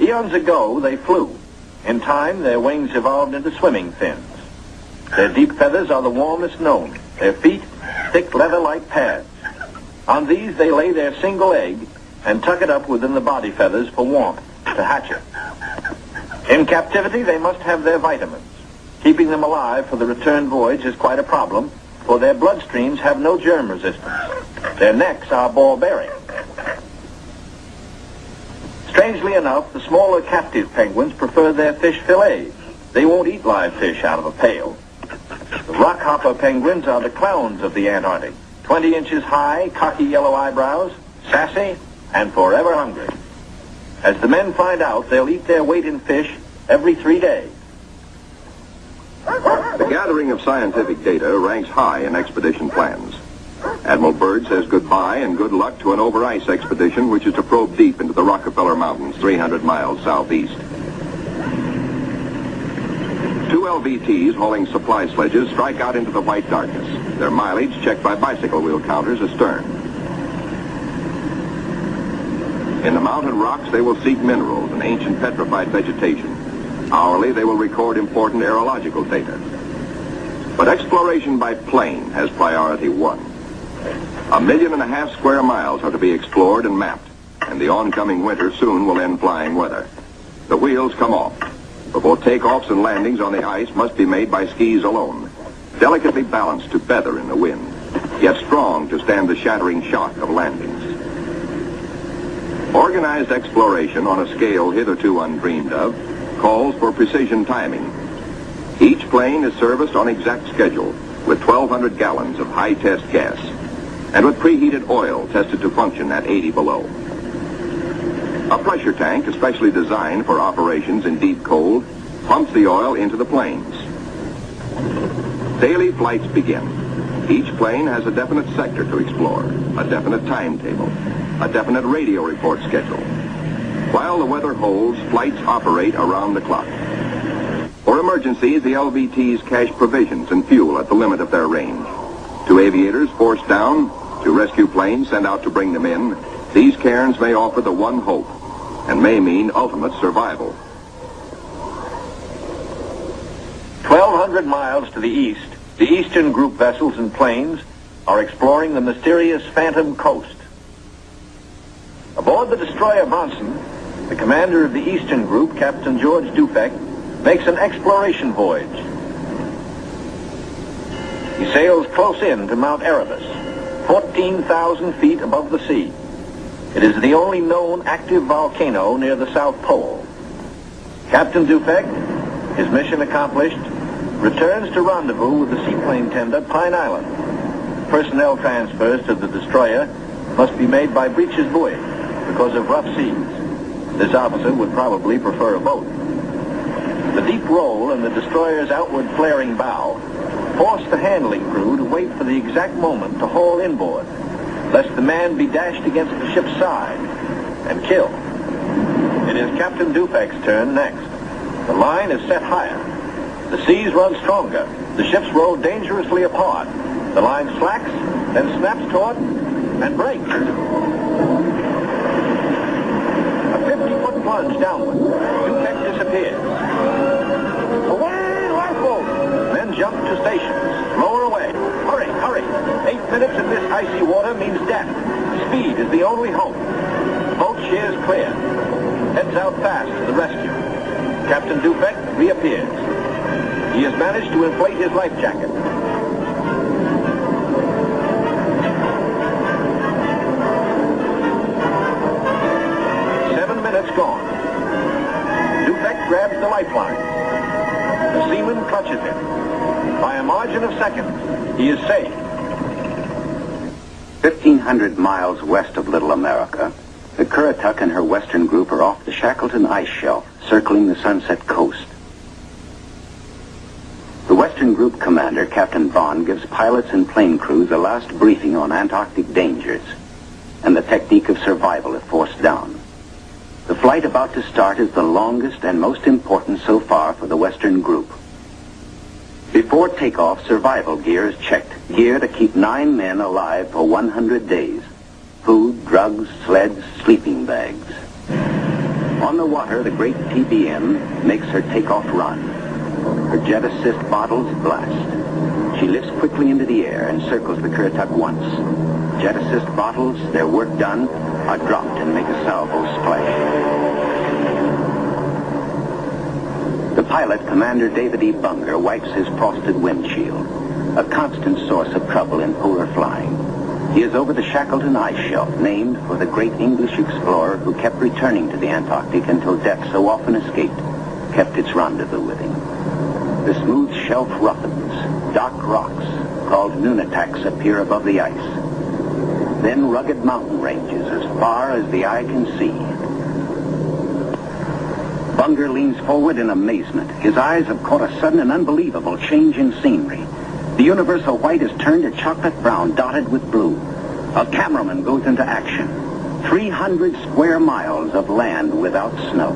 Eons ago, they flew. In time, their wings evolved into swimming fins. Their deep feathers are the warmest known. Their feet, thick leather-like pads. On these, they lay their single egg and tuck it up within the body feathers for warmth, to hatch it. In captivity, they must have their vitamins. Keeping them alive for the return voyage is quite a problem, for their bloodstreams have no germ resistance. Their necks are ball-bearing. Strangely enough, the smaller captive penguins prefer their fish fillets. They won't eat live fish out of a pail. The rockhopper penguins are the clowns of the Antarctic. 20 inches high, cocky yellow eyebrows, sassy, and forever hungry. As the men find out, they'll eat their weight in fish every 3 days. The gathering of scientific data ranks high in expedition plans. Admiral Byrd says goodbye and good luck to an over-ice expedition which is to probe deep into the Rockefeller Mountains, 300 miles southeast. 2 LVTs hauling supply sledges strike out into the white darkness, their mileage checked by bicycle wheel counters astern. In the mountain rocks, they will seek minerals and ancient petrified vegetation. Hourly, they will record important aerological data. But exploration by plane has priority 1. 1.5 million square miles are to be explored and mapped, and the oncoming winter soon will end flying weather. The wheels come off. For both takeoffs and landings on the ice must be made by skis alone, delicately balanced to feather in the wind, yet strong to stand the shattering shock of landings. Organized exploration on a scale hitherto undreamed of calls for precision timing. Each plane is serviced on exact schedule with 1,200 gallons of high-test gas and with preheated oil tested to function at 80 below. A pressure tank, especially designed for operations in deep cold, pumps the oil into the planes. Daily flights begin. Each plane has a definite sector to explore, a definite timetable. a definite radio report schedule. While the weather holds, flights operate around the clock. For emergencies, the LVTs cache provisions and fuel at the limit of their range. To aviators forced down, to rescue planes sent out to bring them in, these cairns may offer the one hope and may mean ultimate survival. 1,200 miles to the east, the Eastern Group vessels and planes are exploring the mysterious Phantom Coast. Aboard the destroyer Bronson, the commander of the Eastern Group, Captain George Dufek, makes an exploration voyage. He sails close in to Mount Erebus, 14,000 feet above the sea. It is the only known active volcano near the South Pole. Captain Dufek, his mission accomplished, returns to rendezvous with the seaplane tender Pine Island. Personnel transfers to the destroyer must be made by breeches buoy because of rough seas. This officer would probably prefer a boat. The deep roll in the destroyer's outward flaring bow forced the handling crew to wait for the exact moment to haul inboard, lest the man be dashed against the ship's side and killed. It is Captain Dufek's turn next. The line is set higher. The seas run stronger. The ships roll dangerously apart. The line slacks, then snaps taut and breaks. A 50-foot plunge downward. Dufek disappears. Away, lifeboat! Men jump to stations. Lower away. Hurry, hurry. 8 minutes in this icy water means death. Speed is the only hope. The boat sheers clear. Heads out fast to the rescue. Captain Dufek reappears. He has managed to inflate his life jacket. Gone. Dufek grabs the lifeline. The seaman clutches him. By a margin of seconds, he is saved. 1,500 miles west of Little America, the Currituck and her western group are off the Shackleton ice shelf, circling the Sunset Coast. The western group commander, Captain Bond, gives pilots and plane crews a last briefing on Antarctic dangers and the technique of survival if forced down. The flight about to start is the longest and most important so far for the Western Group. Before takeoff, survival gear is checked. Gear to keep 9 men alive for 100 days. Food, drugs, sleds, sleeping bags. On the water, the great TBM makes her takeoff run. Her jet assist bottles blast. She lifts quickly into the air and circles the Currituck once. Jet assist bottles, their work done, are dropped and make a salvo splash. The pilot, Commander David E. Bunger, wipes his frosted windshield, a constant source of trouble in polar flying. He is over the Shackleton ice shelf, named for the great English explorer who kept returning to the Antarctic until death, so often escaped, kept its rendezvous with him. The smooth shelf roughens. Dark rocks, called nunataks, appear above the ice. Then rugged mountain ranges as far as the eye can see. Bunger leans forward in amazement. His eyes have caught a sudden and unbelievable change in scenery. The universal white has turned to chocolate brown, dotted with blue. A cameraman goes into action. 300 square miles of land without snow.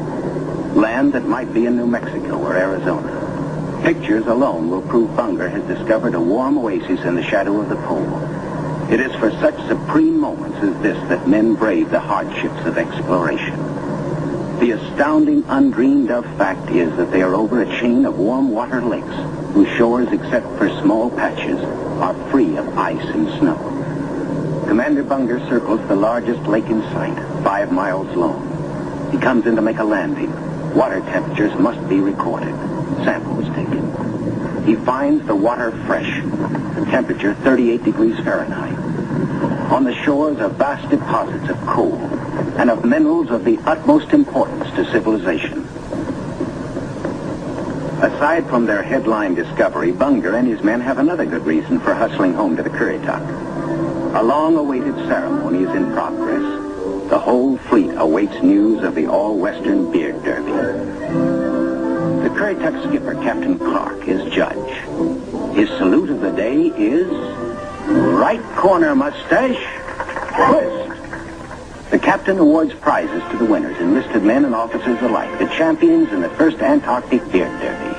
Land that might be in New Mexico or Arizona. Pictures alone will prove Bunger has discovered a warm oasis in the shadow of the pole. It is for such supreme moments as this that men brave the hardships of exploration. The astounding, undreamed-of fact is that they are over a chain of warm water lakes whose shores, except for small patches, are free of ice and snow. Commander Bunger circles the largest lake in sight, 5 miles long. He comes in to make a landing. Water temperatures must be recorded. Samples taken. He finds the water fresh. The temperature 38 degrees Fahrenheit. On the shores are vast deposits of coal and of minerals of the utmost importance to civilization. Aside from their headline discovery, Bunger and his men have another good reason for hustling home to the Currituck. A long-awaited ceremony is in progress. The whole fleet awaits news of the all-Western beard derby. The Currituck skipper, Captain Clark, is judge. His salute of the day is right corner mustache, twist. The captain awards prizes to the winners, enlisted men and officers alike, the champions in the first Antarctic Beard Derby.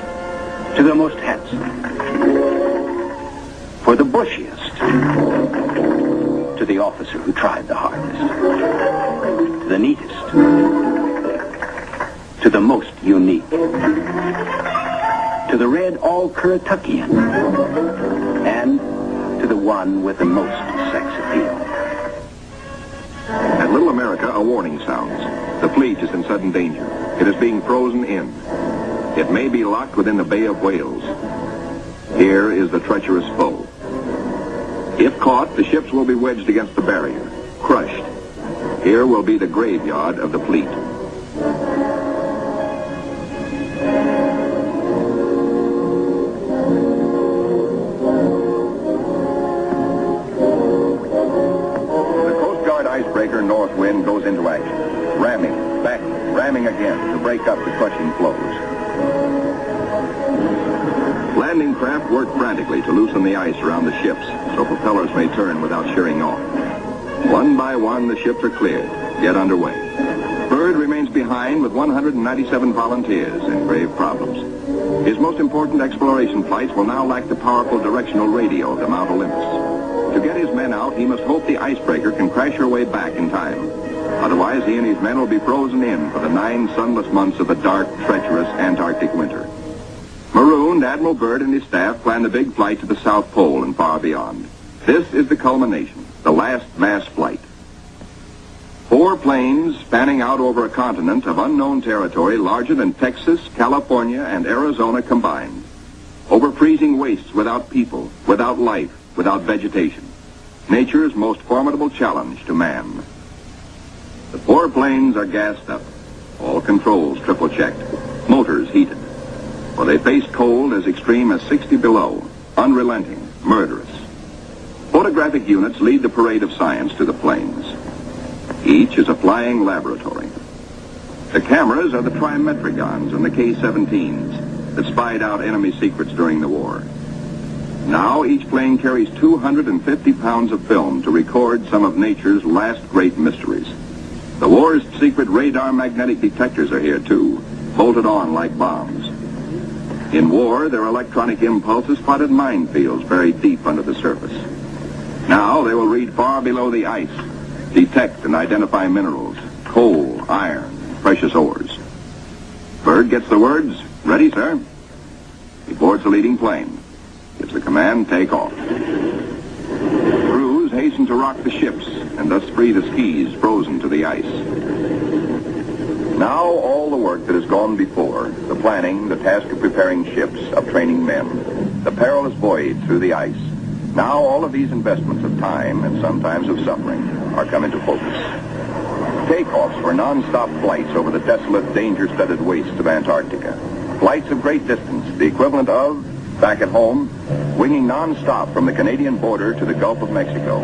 To the most handsome. For the bushiest. To the officer who tried the hardest. To the neatest. To the most unique. To the red all-Kurrituckian. And to the one with the most sex appeal. At Little America, a warning sounds. The fleet is in sudden danger. It is being frozen in. It may be locked within the Bay of Whales. Here is the treacherous foe. If caught, the ships will be wedged against the barrier, crushed. Here will be the graveyard of the fleet. Icebreaker North Wind goes into action, ramming, backing, ramming again to break up the crushing flows. Landing craft work frantically to loosen the ice around the ships so propellers may turn without shearing off. One by one, the ships are cleared, get underway. Byrd remains behind with 197 volunteers in grave problems. His most important exploration flights will now lack the powerful directional radio to Mount Olympus. To get his men out, he must hope the icebreaker can crash her way back in time. Otherwise, he and his men will be frozen in for the 9 sunless months of the dark, treacherous Antarctic winter. Marooned, Admiral Byrd and his staff plan the big flight to the South Pole and far beyond. This is the culmination, the last mass flight. 4 planes spanning out over a continent of unknown territory larger than Texas, California, and Arizona combined. Over freezing wastes without people, without life, without vegetation. Nature's most formidable challenge to man. The 4 planes are gassed up. All controls triple checked. Motors heated. For they face cold as extreme as 60 below. Unrelenting, murderous. Photographic units lead the parade of science to the planes. Each is a flying laboratory. The cameras are the trimetricons and the K-17s that spied out enemy secrets during the war. Now each plane carries 250 pounds of film to record some of nature's last great mysteries. The war's secret radar magnetic detectors are here too, bolted on like bombs. In war, their electronic impulses spotted minefields buried deep under the surface. Now they will read far below the ice, detect and identify minerals, coal, iron, precious ores. Byrd gets the words, "Ready, sir." He boards the leading plane. Gives the command, take off. Crews hasten to rock the ships and thus free the skis frozen to the ice. Now all the work that has gone before, the planning, the task of preparing ships, of training men, the perilous voyage through the ice, now all of these investments of time and sometimes of suffering are come into focus. Takeoffs for non-stop flights over the desolate, danger-studded wastes of Antarctica. Flights of great distance, the equivalent of, back at home, winging non-stop from the Canadian border to the Gulf of Mexico.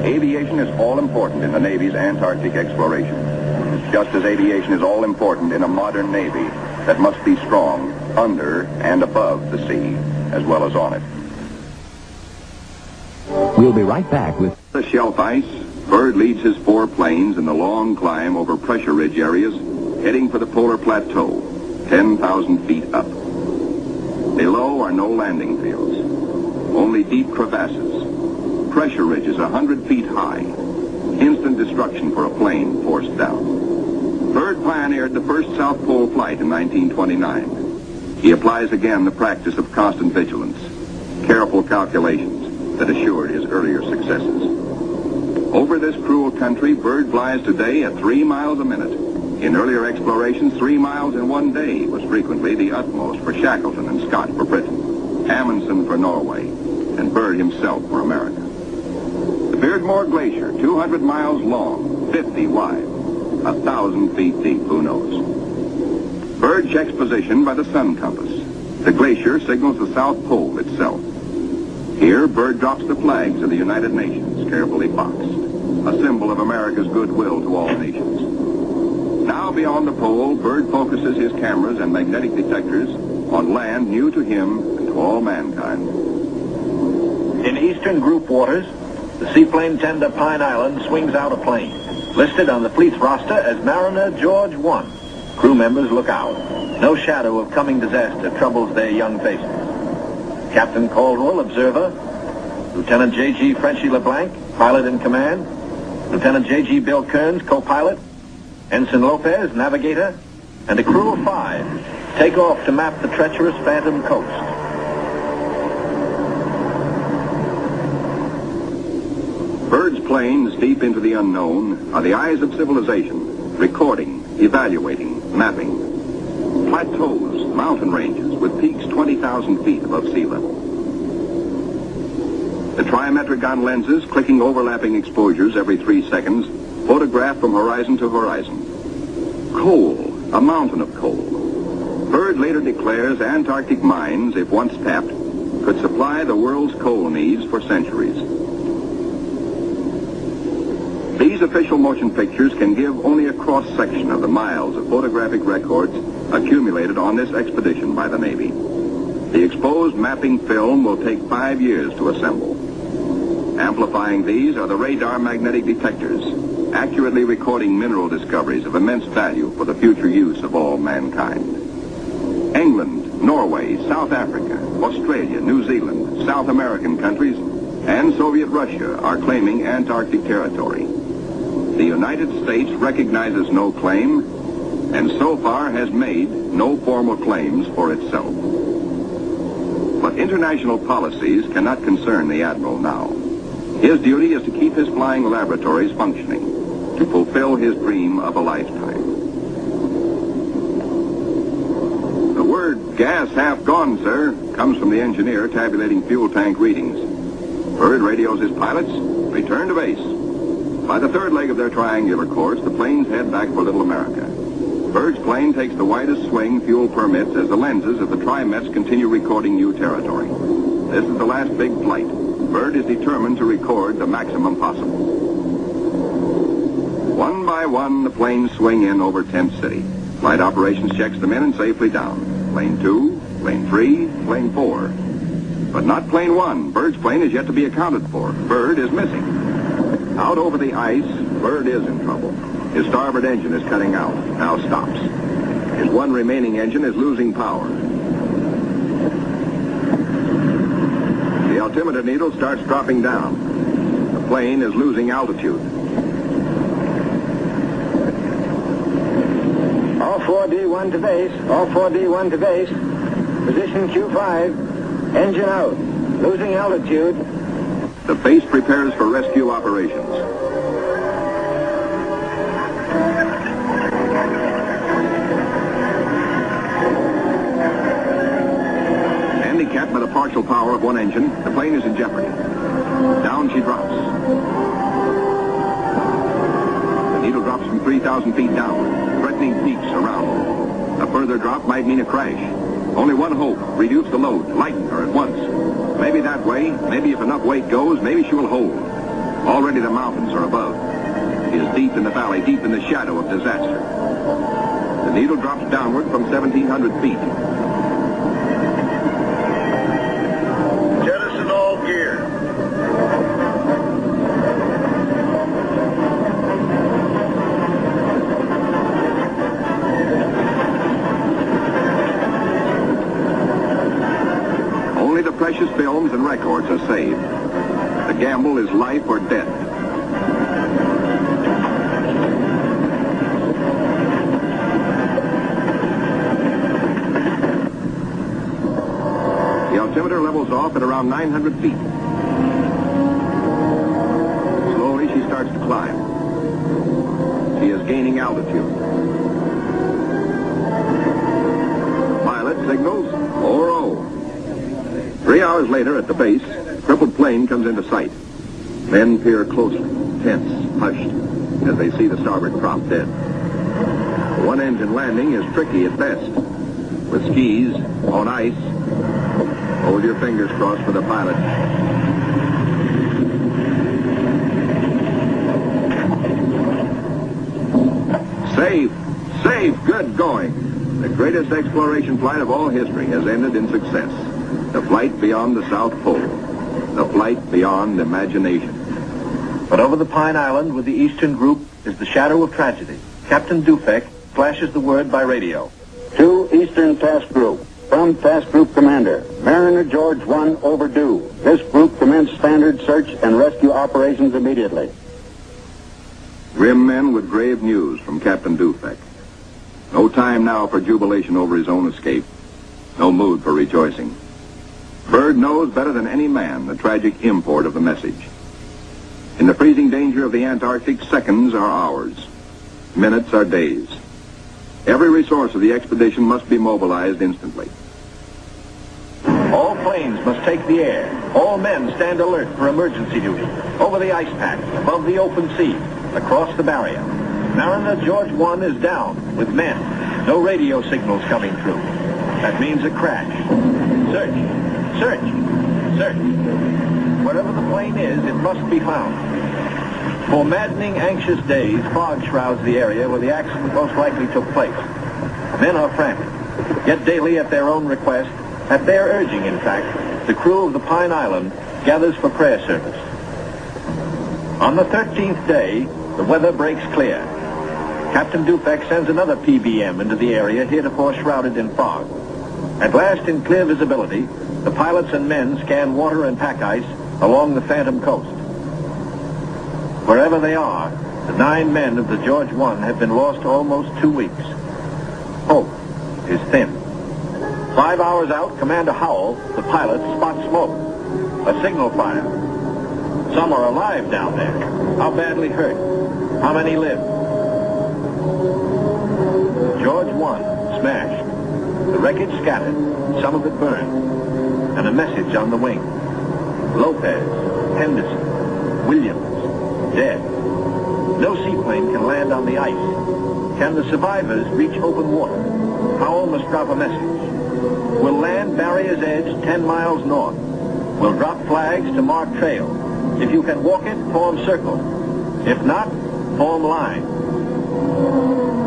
Aviation is all important in the Navy's Antarctic exploration, just as aviation is all important in a modern Navy that must be strong under and above the sea, as well as on it. We'll be right back with The shelf ice, Byrd leads his 4 planes in the long climb over pressure ridge areas, heading for the polar plateau, 10,000 feet up. Below are no landing fields, only deep crevasses, pressure ridges 100 feet high, instant destruction for a plane forced down. Byrd pioneered the first South Pole flight in 1929. He applies again the practice of constant vigilance, careful calculations that assured his earlier successes. Over this cruel country, Byrd flies today at 3 miles a minute. In earlier explorations, 3 miles in one day was frequently the utmost for Shackleton and Scott for Britain, Amundsen for Norway, and Byrd himself for America. The Beardmore Glacier, 200 miles long, 50 wide, 1,000 feet deep, who knows. Byrd checks position by the sun compass. The glacier signals the South Pole itself. Here, Byrd drops the flags of the United Nations, carefully boxed, a symbol of America's goodwill to all nations. Now beyond the pole, Byrd focuses his cameras and magnetic detectors on land new to him and to all mankind. In eastern group waters, the seaplane tender Pine Island swings out a plane. Listed on the fleet's roster as Mariner George 1. Crew members look out. No shadow of coming disaster troubles their young faces. Captain Caldwell, observer. Lieutenant J.G. Frenchy LeBlanc, pilot in command. Lieutenant J.G. Bill Kearns, co-pilot. Ensign Lopez, navigator. And a crew of 5 take off to map the treacherous Phantom coast. Byrd's planes, deep into the unknown, are the eyes of civilization, recording, evaluating, mapping. Plateaus, mountain ranges, with peaks 20,000 feet above sea level. The trimetric lenses, clicking overlapping exposures every 3 seconds, photograph from horizon to horizon. Coal, a mountain of coal. Byrd later declares Antarctic mines, if once tapped, could supply the world's coal needs for centuries. These official motion pictures can give only a cross-section of the miles of photographic records accumulated on this expedition by the Navy. The exposed mapping film will take 5 years to assemble. Amplifying these are the radar magnetic detectors, accurately recording mineral discoveries of immense value for the future use of all mankind. England, Norway, South Africa, Australia, New Zealand, South American countries, and Soviet Russia are claiming Antarctic territory. The United States recognizes no claim, and so far has made no formal claims for itself. But international policies cannot concern the Admiral now. His duty is to keep his flying laboratories functioning, to fulfill his dream of a lifetime. The word, "Gas half gone, sir," comes from the engineer tabulating fuel tank readings. Byrd radios his pilots, return to base. By the third leg of their triangular course, the planes head back for Little America. Byrd's plane takes the widest swing fuel permits as the lenses of the Trimets continue recording new territory. This is the last big flight. Byrd is determined to record the maximum possible. One by one, the planes swing in over Tent City. Flight operations checks them in and safely down. Plane 2, plane 3, plane 4. But not plane 1. Byrd's plane is yet to be accounted for. Byrd is missing. Out over the ice, Byrd is in trouble. His starboard engine is cutting out, now stops. His one remaining engine is losing power. The altimeter needle starts dropping down. The plane is losing altitude. All 4D1 to base, all 4D1 to base. Position Q5, engine out, losing altitude. The base prepares for rescue operations. Handicapped by the partial power of one engine, the plane is in jeopardy. Down she drops. The needle drops from 3,000 feet downward, threatening peaks around her. A further drop might mean a crash. Only one hope, reduce the load, lighten her at once. Maybe that way, maybe if enough weight goes, maybe she will hold. Already the mountains are above. She is deep in the valley, deep in the shadow of disaster. The needle drops downward from 1,700 feet. Jettison all gear. Only the precious films and records are saved. The gamble is life or death. The altimeter levels off at around 900 feet. Slowly she starts to climb. She is gaining altitude. Pilot signals 4-0. 3 hours later at the base, crippled plane comes into sight. Men peer closely, tense, hushed, as they see the starboard prop dead. The one-engine landing is tricky at best. With skis, on ice, hold your fingers crossed for the pilot. Safe, safe, good going. The greatest exploration flight of all history has ended in success. The flight beyond the South Pole. The flight beyond imagination. But over the Pine Island with the Eastern Group is the shadow of tragedy. Captain Dufek flashes the word by radio. To Eastern Task Group. From Task Group Commander, Mariner George 1 overdue. This group commence standard search and rescue operations immediately. Grim men with grave news from Captain Dufek. No time now for jubilation over his own escape. No mood for rejoicing. Byrd knows better than any man the tragic import of the message. In the freezing danger of the Antarctic, seconds are hours. Minutes are days. Every resource of the expedition must be mobilized instantly. All planes must take the air. All men stand alert for emergency duty. Over the ice pack, above the open sea, across the barrier. Mariner George 1 is down with men. No radio signals coming through. That means a crash. Search, search, search. Wherever the plane is, it must be found. For maddening, anxious days, fog shrouds the area where the accident most likely took place. Men are frantic. Yet daily, at their own request, at their urging, in fact, the crew of the Pine Island gathers for prayer service. On the 13th day, the weather breaks clear. Captain Dufek sends another PBM into the area heretofore shrouded in fog. At last, in clear visibility, the pilots and men scan water and pack ice along the Phantom Coast. Wherever they are, the 9 men of the George 1 have been lost almost 2 weeks. Hope is thin. 5 hours out, Commander Howell, the pilot, spots smoke. A signal fire. Some are alive down there. How badly hurt? How many live? George 1 smashed. The wreckage scattered. Some of it burned. And a message on the wing. Lopez, Henderson, Williams, dead. No seaplane can land on the ice. Can the survivors reach open water? Howell must drop a message. We'll land Barrier's Edge 10 miles north. We'll drop flags to mark trail. If you can walk it, form circle. If not, form line.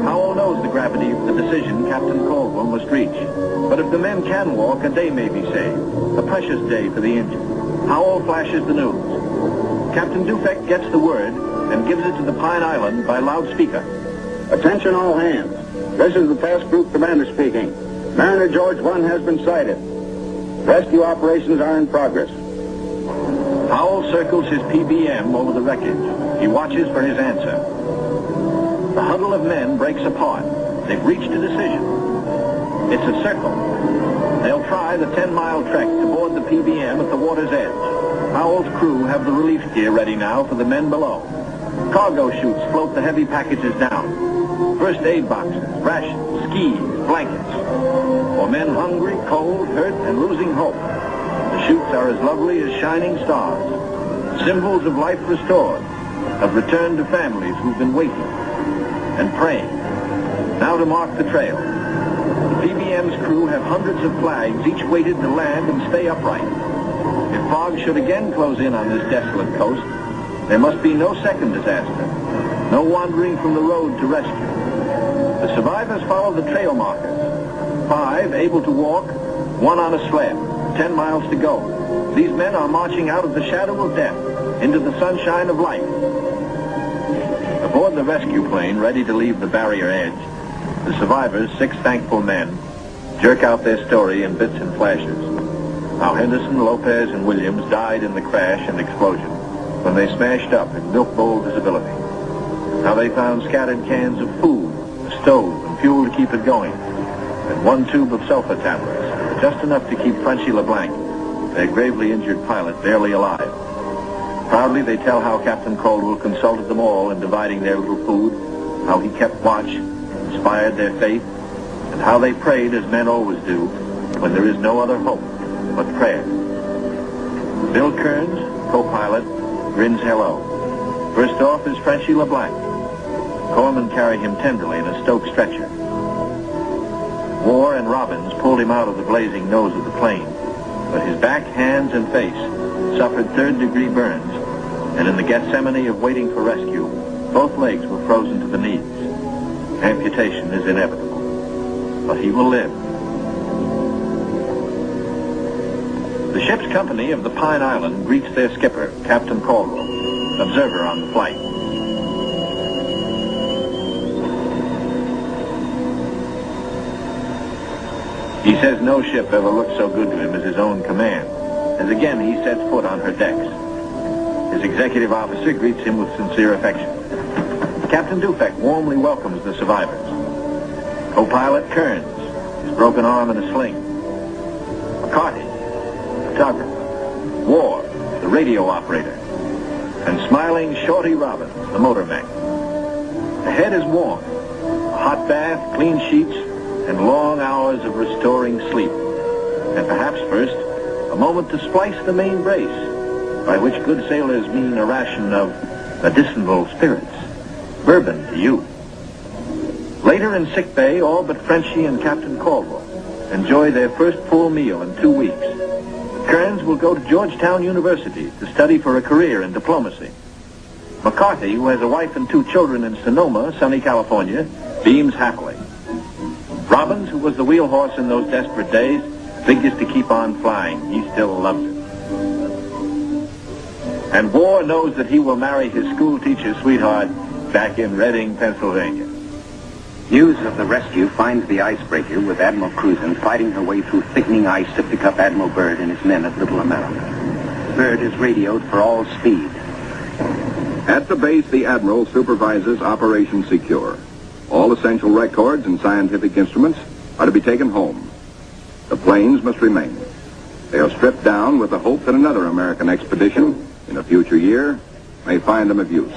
Howell knows the gravity of the decision Captain Caldwell must reach. But if the men can walk, a day may be saved. A precious day for the injured. Howell flashes the news. Captain Dufek gets the word and gives it to the Pine Island by loudspeaker. Attention all hands. This is the Task Group Commander speaking. Mariner George 1 has been sighted. Rescue operations are in progress. Howell circles his PBM over the wreckage. He watches for his answer. The huddle of men breaks apart. They've reached a decision. It's a circle. They'll try the 10-mile trek to board the PBM at the water's edge. Howell's crew have the relief gear ready now for the men below. Cargo chutes float the heavy packages down. First aid boxes, rations, skis, blankets. For men hungry, cold, hurt, and losing hope, the chutes are as lovely as shining stars. Symbols of life restored, of return to families who've been waiting and praying. Now to mark the trail. The PBM's crew have hundreds of flags, each weighted to land and stay upright. If fog should again close in on this desolate coast, there must be no second disaster, no wandering from the road to rescue. The survivors follow the trail markers. 5 able to walk, 1 on a sled, 10 miles to go. These men are marching out of the shadow of death into the sunshine of life. Aboard the rescue plane, ready to leave the barrier edge, the survivors, 6 thankful men, jerk out their story in bits and flashes. How Henderson, Lopez, and Williams died in the crash and explosion when they smashed up in milk bowl visibility. How they found scattered cans of food, a stove, and fuel to keep it going, and 1 tube of sulfur tablets, just enough to keep Frenchy LeBlanc, their gravely injured pilot, barely alive. Proudly they tell how Captain Caldwell consulted them all in dividing their little food, how he kept watch, inspired their faith, and how they prayed as men always do when there is no other hope but prayer. Bill Kearns, co-pilot, grins hello. First off is Frenchy LeBlanc. Corpsmen carry him tenderly in a Stoke stretcher. Moore and Robbins pulled him out of the blazing nose of the plane, but his back, hands, and face suffered 3rd-degree burns, and in the Gethsemane of waiting for rescue, both legs were frozen to the knees. Amputation is inevitable, but he will live. The ship's company of the Pine Island greets their skipper, Captain Caldwell. observer on the flight. He says no ship ever looked so good to him as his own command, as again he sets foot on her decks. His executive officer greets him with sincere affection. Captain Dufek warmly welcomes the survivors. Co-pilot Kearns, his broken arm in a sling. McCarty, photographer. War, the radio operator. And smiling Shorty Robbins, the motor mech. The head is warm. A hot bath, clean sheets, and long hours of restoring sleep. And perhaps first, a moment to splice the main brace, by which good sailors mean a ration of medicinal spirits. Bourbon to you. Later in sick bay, all but Frenchie and Captain Caldwell enjoy their first full meal in 2 weeks. Kearns will go to Georgetown University to study for a career in diplomacy. McCarty, who has a wife and 2 children in Sonoma, sunny California, beams happily. Robbins, who was the wheel horse in those desperate days, figures to keep on flying. He still loves it. And War knows that he will marry his school teacher sweetheart back in Reading, Pennsylvania. News of the rescue finds the icebreaker with Admiral Krusen fighting her way through thickening ice to pick up Admiral Byrd and his men at Little America. Byrd is radioed for all speed. At the base, the Admiral supervises Operation Secure. All essential records and scientific instruments are to be taken home. The planes must remain. They are stripped down with the hope that another American expedition in a future year may find them of use.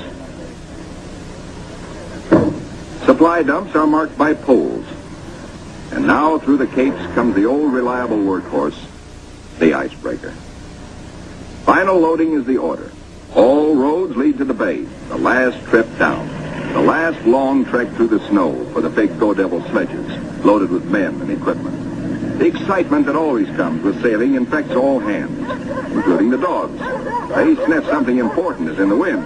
Supply dumps are marked by poles. And now through the capes comes the old reliable workhorse, the icebreaker. Final loading is the order. All roads lead to the bay, the last trip down. The last long trek through the snow for the big Go Devil sledges, loaded with men and equipment. The excitement that always comes with sailing infects all hands, including the dogs. They sniff something important is in the wind.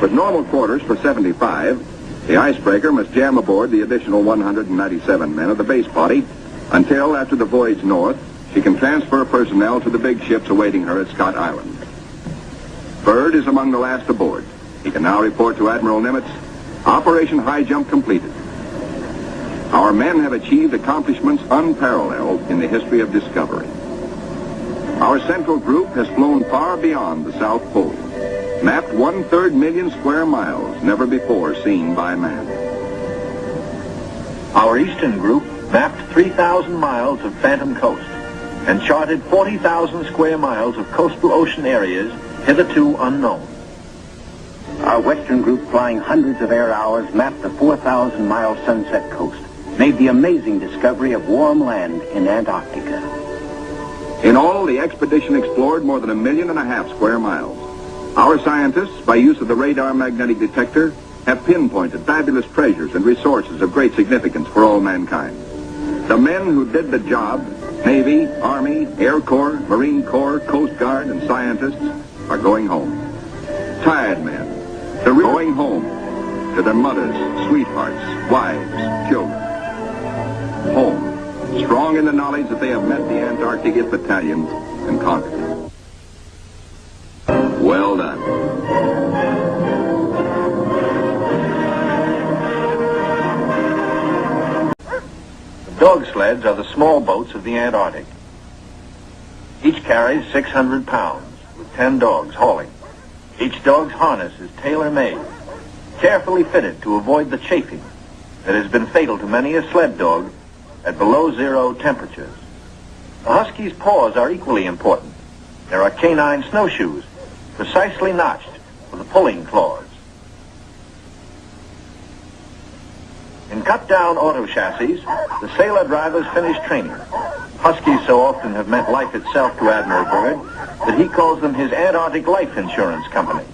With normal quarters for 75, the icebreaker must jam aboard the additional 197 men of the base party until, after the voyage north, she can transfer personnel to the big ships awaiting her at Scott Island. Byrd is among the last aboard. He can now report to Admiral Nimitz, Operation Highjump completed. Our men have achieved accomplishments unparalleled in the history of discovery. Our central group has flown far beyond the South Pole, mapped 1/3 million square miles never before seen by man. Our eastern group mapped 3,000 miles of phantom coast and charted 40,000 square miles of coastal ocean areas hitherto unknown. Our western group, flying hundreds of air hours, mapped the 4,000-mile Sunset Coast, made the amazing discovery of warm land in Antarctica. In all, the expedition explored more than 1.5 million square miles. Our scientists, by use of the radar magnetic detector, have pinpointed fabulous treasures and resources of great significance for all mankind. The men who did the job, Navy, Army, Air Corps, Marine Corps, Coast Guard, and scientists, are going home. Tired men, they're going home to their mothers, sweethearts, wives, children. Home, strong in the knowledge that they have met the Antarctic battalions and conquered it. Well done. The dog sleds are the small boats of the Antarctic. Each carries 600 pounds, with 10 dogs hauling. Each dog's harness is tailor-made, carefully fitted to avoid the chafing that has been fatal to many a sled dog at below zero temperatures. The husky's paws are equally important. There are canine snowshoes, precisely notched for the pulling claws. In cut-down auto chassis, the sailor drivers finish training. Huskies so often have meant life itself to Admiral Byrd that he calls them his Antarctic life insurance company.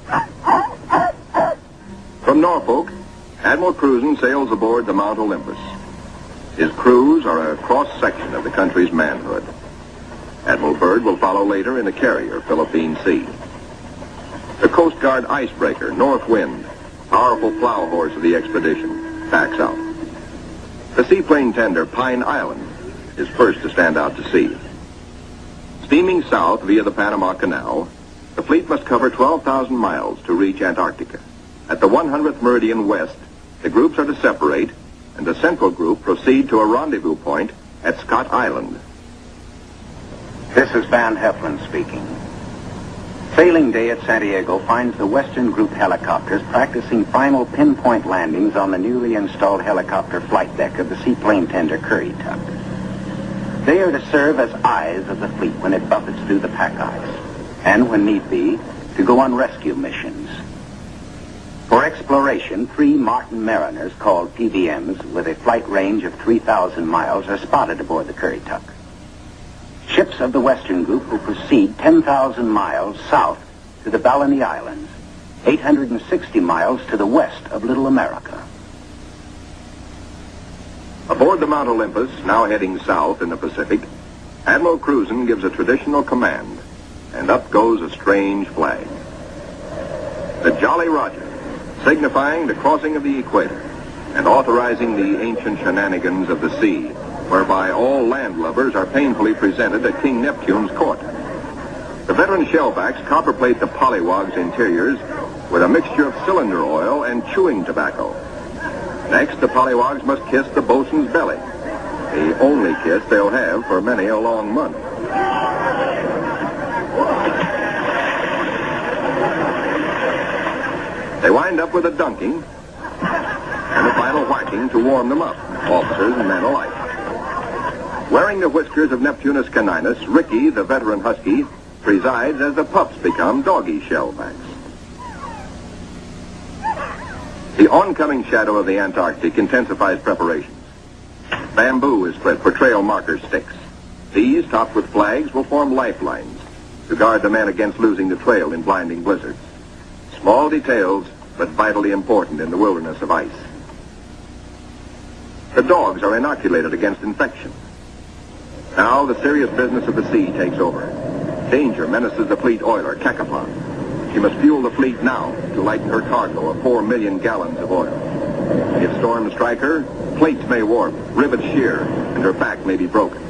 From Norfolk, Admiral Krusen sails aboard the Mount Olympus. His crews are a cross-section of the country's manhood. Admiral Byrd will follow later in a carrier, Philippine Sea. The Coast Guard icebreaker, North Wind, powerful plow horse of the expedition, backs out. The seaplane tender, Pine Island, is first to stand out to sea. Steaming south via the Panama Canal, The fleet must cover 12,000 miles to reach Antarctica. At the 100th meridian west, the groups are to separate, and the central group proceed to a rendezvous point at Scott Island. This is Van Heflin speaking. Sailing day at Santiago finds the Western Group helicopters practicing final pinpoint landings on the newly installed helicopter flight deck of the seaplane tender Currituck. They are to serve as eyes of the fleet when it buffets through the pack ice, and when need be, to go on rescue missions. For exploration, 3 Martin Mariners, called PVMs, with a flight range of 3,000 miles, are spotted aboard the Currituck. Ships of the Western Group will proceed 10,000 miles south to the Balleny Islands, 860 miles to the west of Little America. Aboard the Mount Olympus, now heading south in the Pacific, Admiral Krusen gives a traditional command, and up goes a strange flag. The Jolly Roger, signifying the crossing of the equator and authorizing the ancient shenanigans of the sea, whereby all landlubbers are painfully presented at King Neptune's court. The veteran shellbacks copperplate the pollywog's interiors with a mixture of cylinder oil and chewing tobacco. Next, the pollywog's must kiss the bosun's belly, the only kiss they'll have for many a long month. They wind up with a dunking and a final whacking to warm them up, officers and men alike. Wearing the whiskers of Neptunus caninus, Ricky, the veteran husky, presides as the pups become doggy shellbacks. The oncoming shadow of the Antarctic intensifies preparations. Bamboo is spread for trail marker sticks. These, topped with flags, will form lifelines to guard the men against losing the trail in blinding blizzards. Small details, but vitally important in the wilderness of ice. The dogs are inoculated against infection. Now the serious business of the sea takes over. Danger menaces the fleet oiler, Cacapon. She must fuel the fleet now to lighten her cargo of 4 million gallons of oil. If storms strike her, plates may warp, rivets shear, and her back may be broken.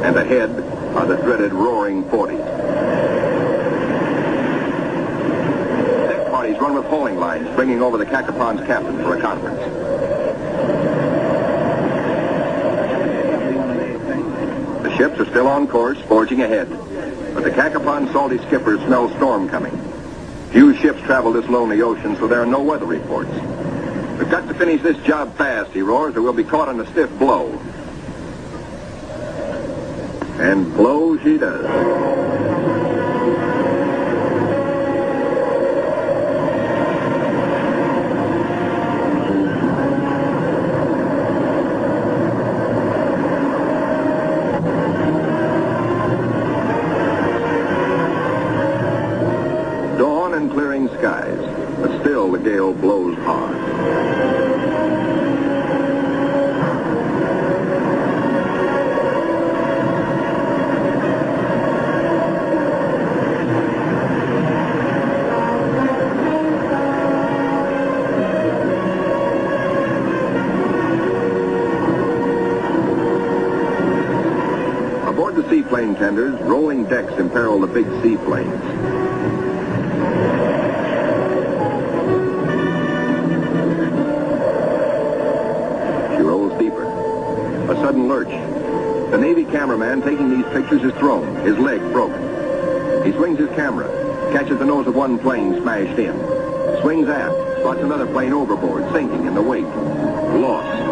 And ahead are the dreaded roaring 40s. Deck parties run with hauling lines, bringing over the Cacapon's captain for a conference. The ships are still on course, forging ahead. But the Cacapon's salty skipper smells storm coming. Few ships travel this lonely ocean, so there are no weather reports. We've got to finish this job fast, he roars, or we'll be caught in a stiff blow. And blow she does. Skies, but still the gale blows hard. Aboard the seaplane tenders, rolling decks imperil the big seaplanes. A sudden lurch. The Navy cameraman taking these pictures is thrown, his leg broken. He swings his camera, catches the nose of one plane smashed in, swings aft, spots another plane overboard, sinking in the wake. Lost.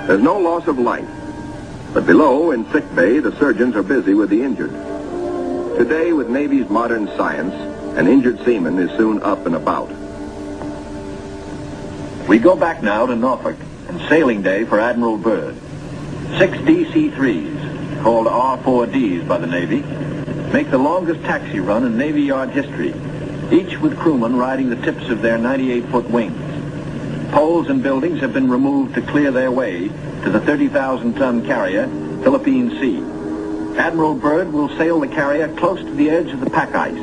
There's no loss of life, but below in sick bay, the surgeons are busy with the injured. Today, with Navy's modern science, an injured seaman is soon up and about. We go back now to Norfolk and sailing day for Admiral Byrd. 6 DC-3s, called R4Ds by the Navy, make the longest taxi run in Navy Yard history, each with crewmen riding the tips of their 98-foot wings. Poles and buildings have been removed to clear their way to the 30,000-ton carrier, Philippine Sea. Admiral Byrd will sail the carrier close to the edge of the pack ice,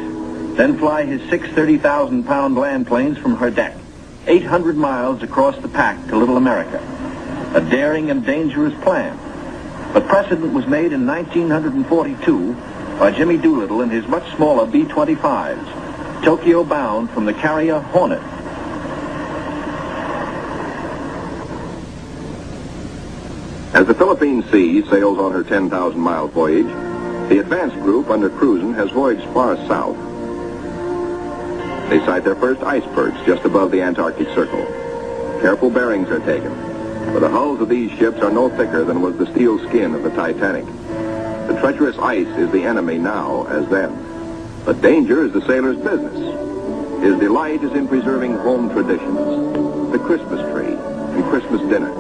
then fly his 6 30,000-pound land planes from her deck, 800 miles across the pack to Little America. A daring and dangerous plan. But precedent was made in 1942 by Jimmy Doolittle in his much smaller B-25s, Tokyo-bound from the carrier Hornet. As the Philippine Sea sails on her 10,000-mile voyage, the advance group under Krusen has voyaged far south. They sight their first icebergs just above the Antarctic Circle. Careful bearings are taken, for the hulls of these ships are no thicker than was the steel skin of the Titanic. The treacherous ice is the enemy now as then, but danger is the sailor's business. His delight is in preserving home traditions, the Christmas tree and Christmas dinner.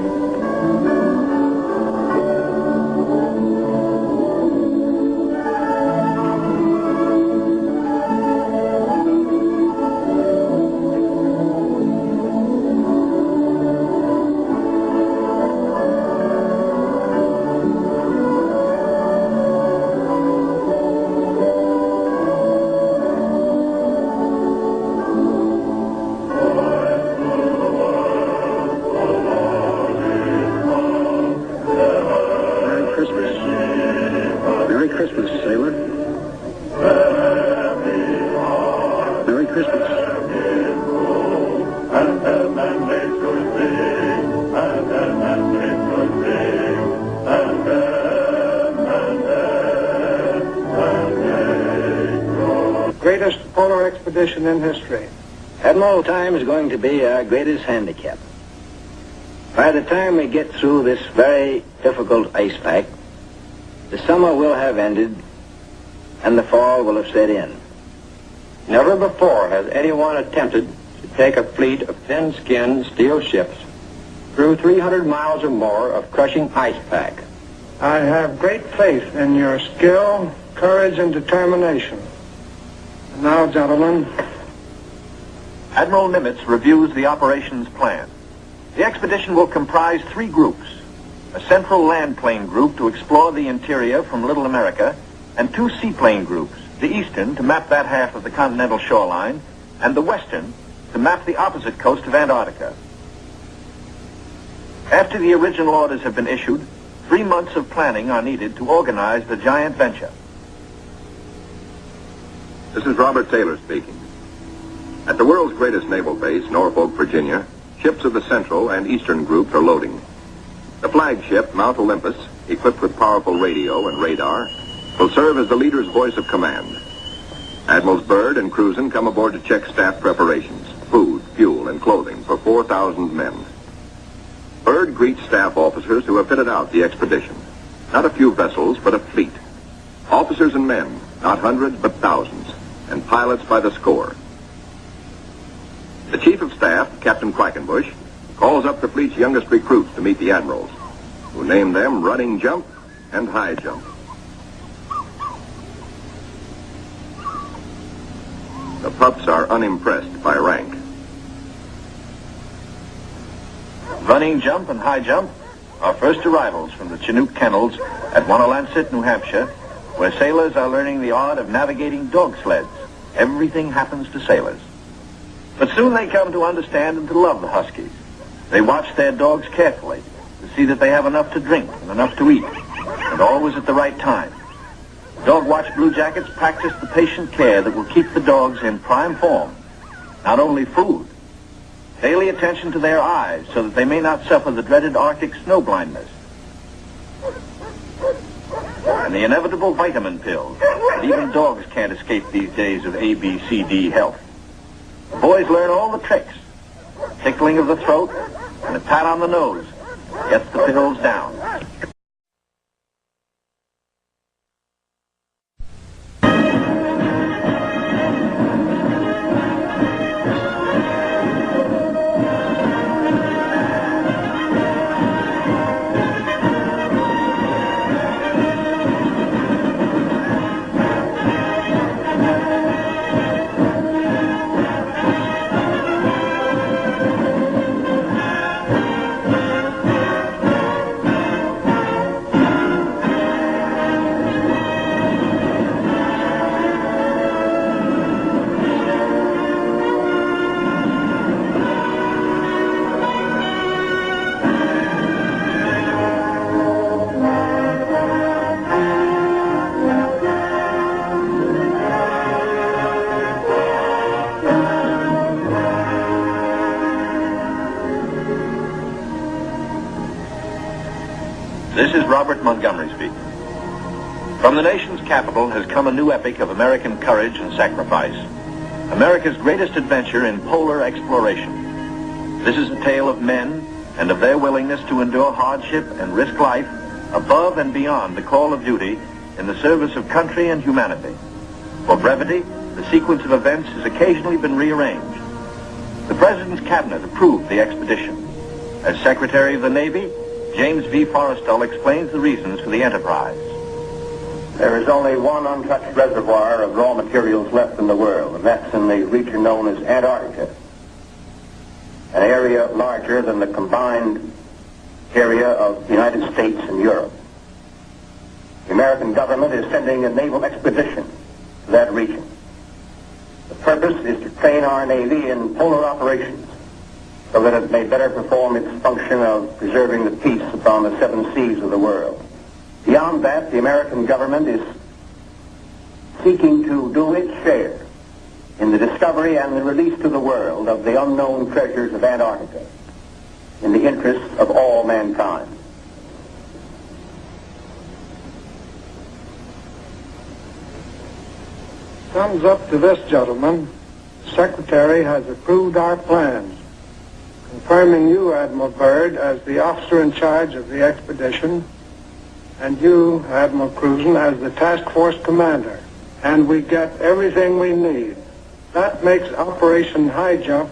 Greatest polar expedition in history. Admiral, time is going to be our greatest handicap. By the time we get through this very difficult ice pack, the summer will have ended and the fall will have set in. Never before has anyone attempted to take a fleet of thin-skinned steel ships through 300 miles or more of crushing ice pack. I have great faith in your skill, courage, and determination. And now, gentlemen, Admiral Nimitz reviews the operations plan. The expedition will comprise 3 groups: a central land plane group to explore the interior from Little America, and 2 seaplane groups, the eastern to map that half of the continental shoreline, and the western to map the opposite coast of Antarctica. After the original orders have been issued, 3 months of planning are needed to organize the giant venture. This is Robert Taylor speaking. At the world's greatest naval base, Norfolk, Virginia, ships of the Central and Eastern groups are loading. The flagship, Mount Olympus, equipped with powerful radio and radar, will serve as the leader's voice of command. Admirals Byrd and Krusen come aboard to check staff preparations, food, fuel, and clothing for 4,000 men. Byrd greets staff officers who have fitted out the expedition. Not a few vessels, but a fleet. Officers and men, not hundreds, but thousands, and pilots by the score. The Chief of Staff, Captain Quackenbush, calls up the fleet's youngest recruits to meet the admirals, who name them Running Jump and High Jump. The pups are unimpressed by rank. Running Jump and High Jump are first arrivals from the Chinook kennels at Wanalancet, New Hampshire, where sailors are learning the art of navigating dog sleds. Everything happens to sailors. But soon they come to understand and to love the Huskies. They watch their dogs carefully to see that they have enough to drink and enough to eat, and always at the right time. Dog watch bluejackets practice the patient care that will keep the dogs in prime form. Not only food, daily attention to their eyes so that they may not suffer the dreaded Arctic snow blindness. And the inevitable vitamin pills that even dogs can't escape these days of ABCD health. The boys learn all the tricks. Tickling of the throat and a pat on the nose gets the pills down. Robert Montgomery speaking. From the nation's capital has come a new epic of American courage and sacrifice. America's greatest adventure in polar exploration. This is a tale of men and of their willingness to endure hardship and risk life above and beyond the call of duty in the service of country and humanity. For brevity, the sequence of events has occasionally been rearranged. The President's Cabinet approved the expedition. As Secretary of the Navy, James V. Forrestal explains the reasons for the enterprise. There is only one untouched reservoir of raw materials left in the world, and that's in the region known as Antarctica, an area larger than the combined area of the United States and Europe. The American government is sending a naval expedition to that region. The purpose is to train our Navy in polar operations so that it may better perform its function of preserving the peace upon the 7 seas of the world. Beyond that, the American government is seeking to do its share in the discovery and the release to the world of the unknown treasures of Antarctica in the interests of all mankind. Sums up to this, gentlemen. The Secretary has approved our plans, confirming you, Admiral Byrd, as the officer in charge of the expedition, and you, Admiral Krusen, as the task force commander. And we get everything we need. That makes Operation Highjump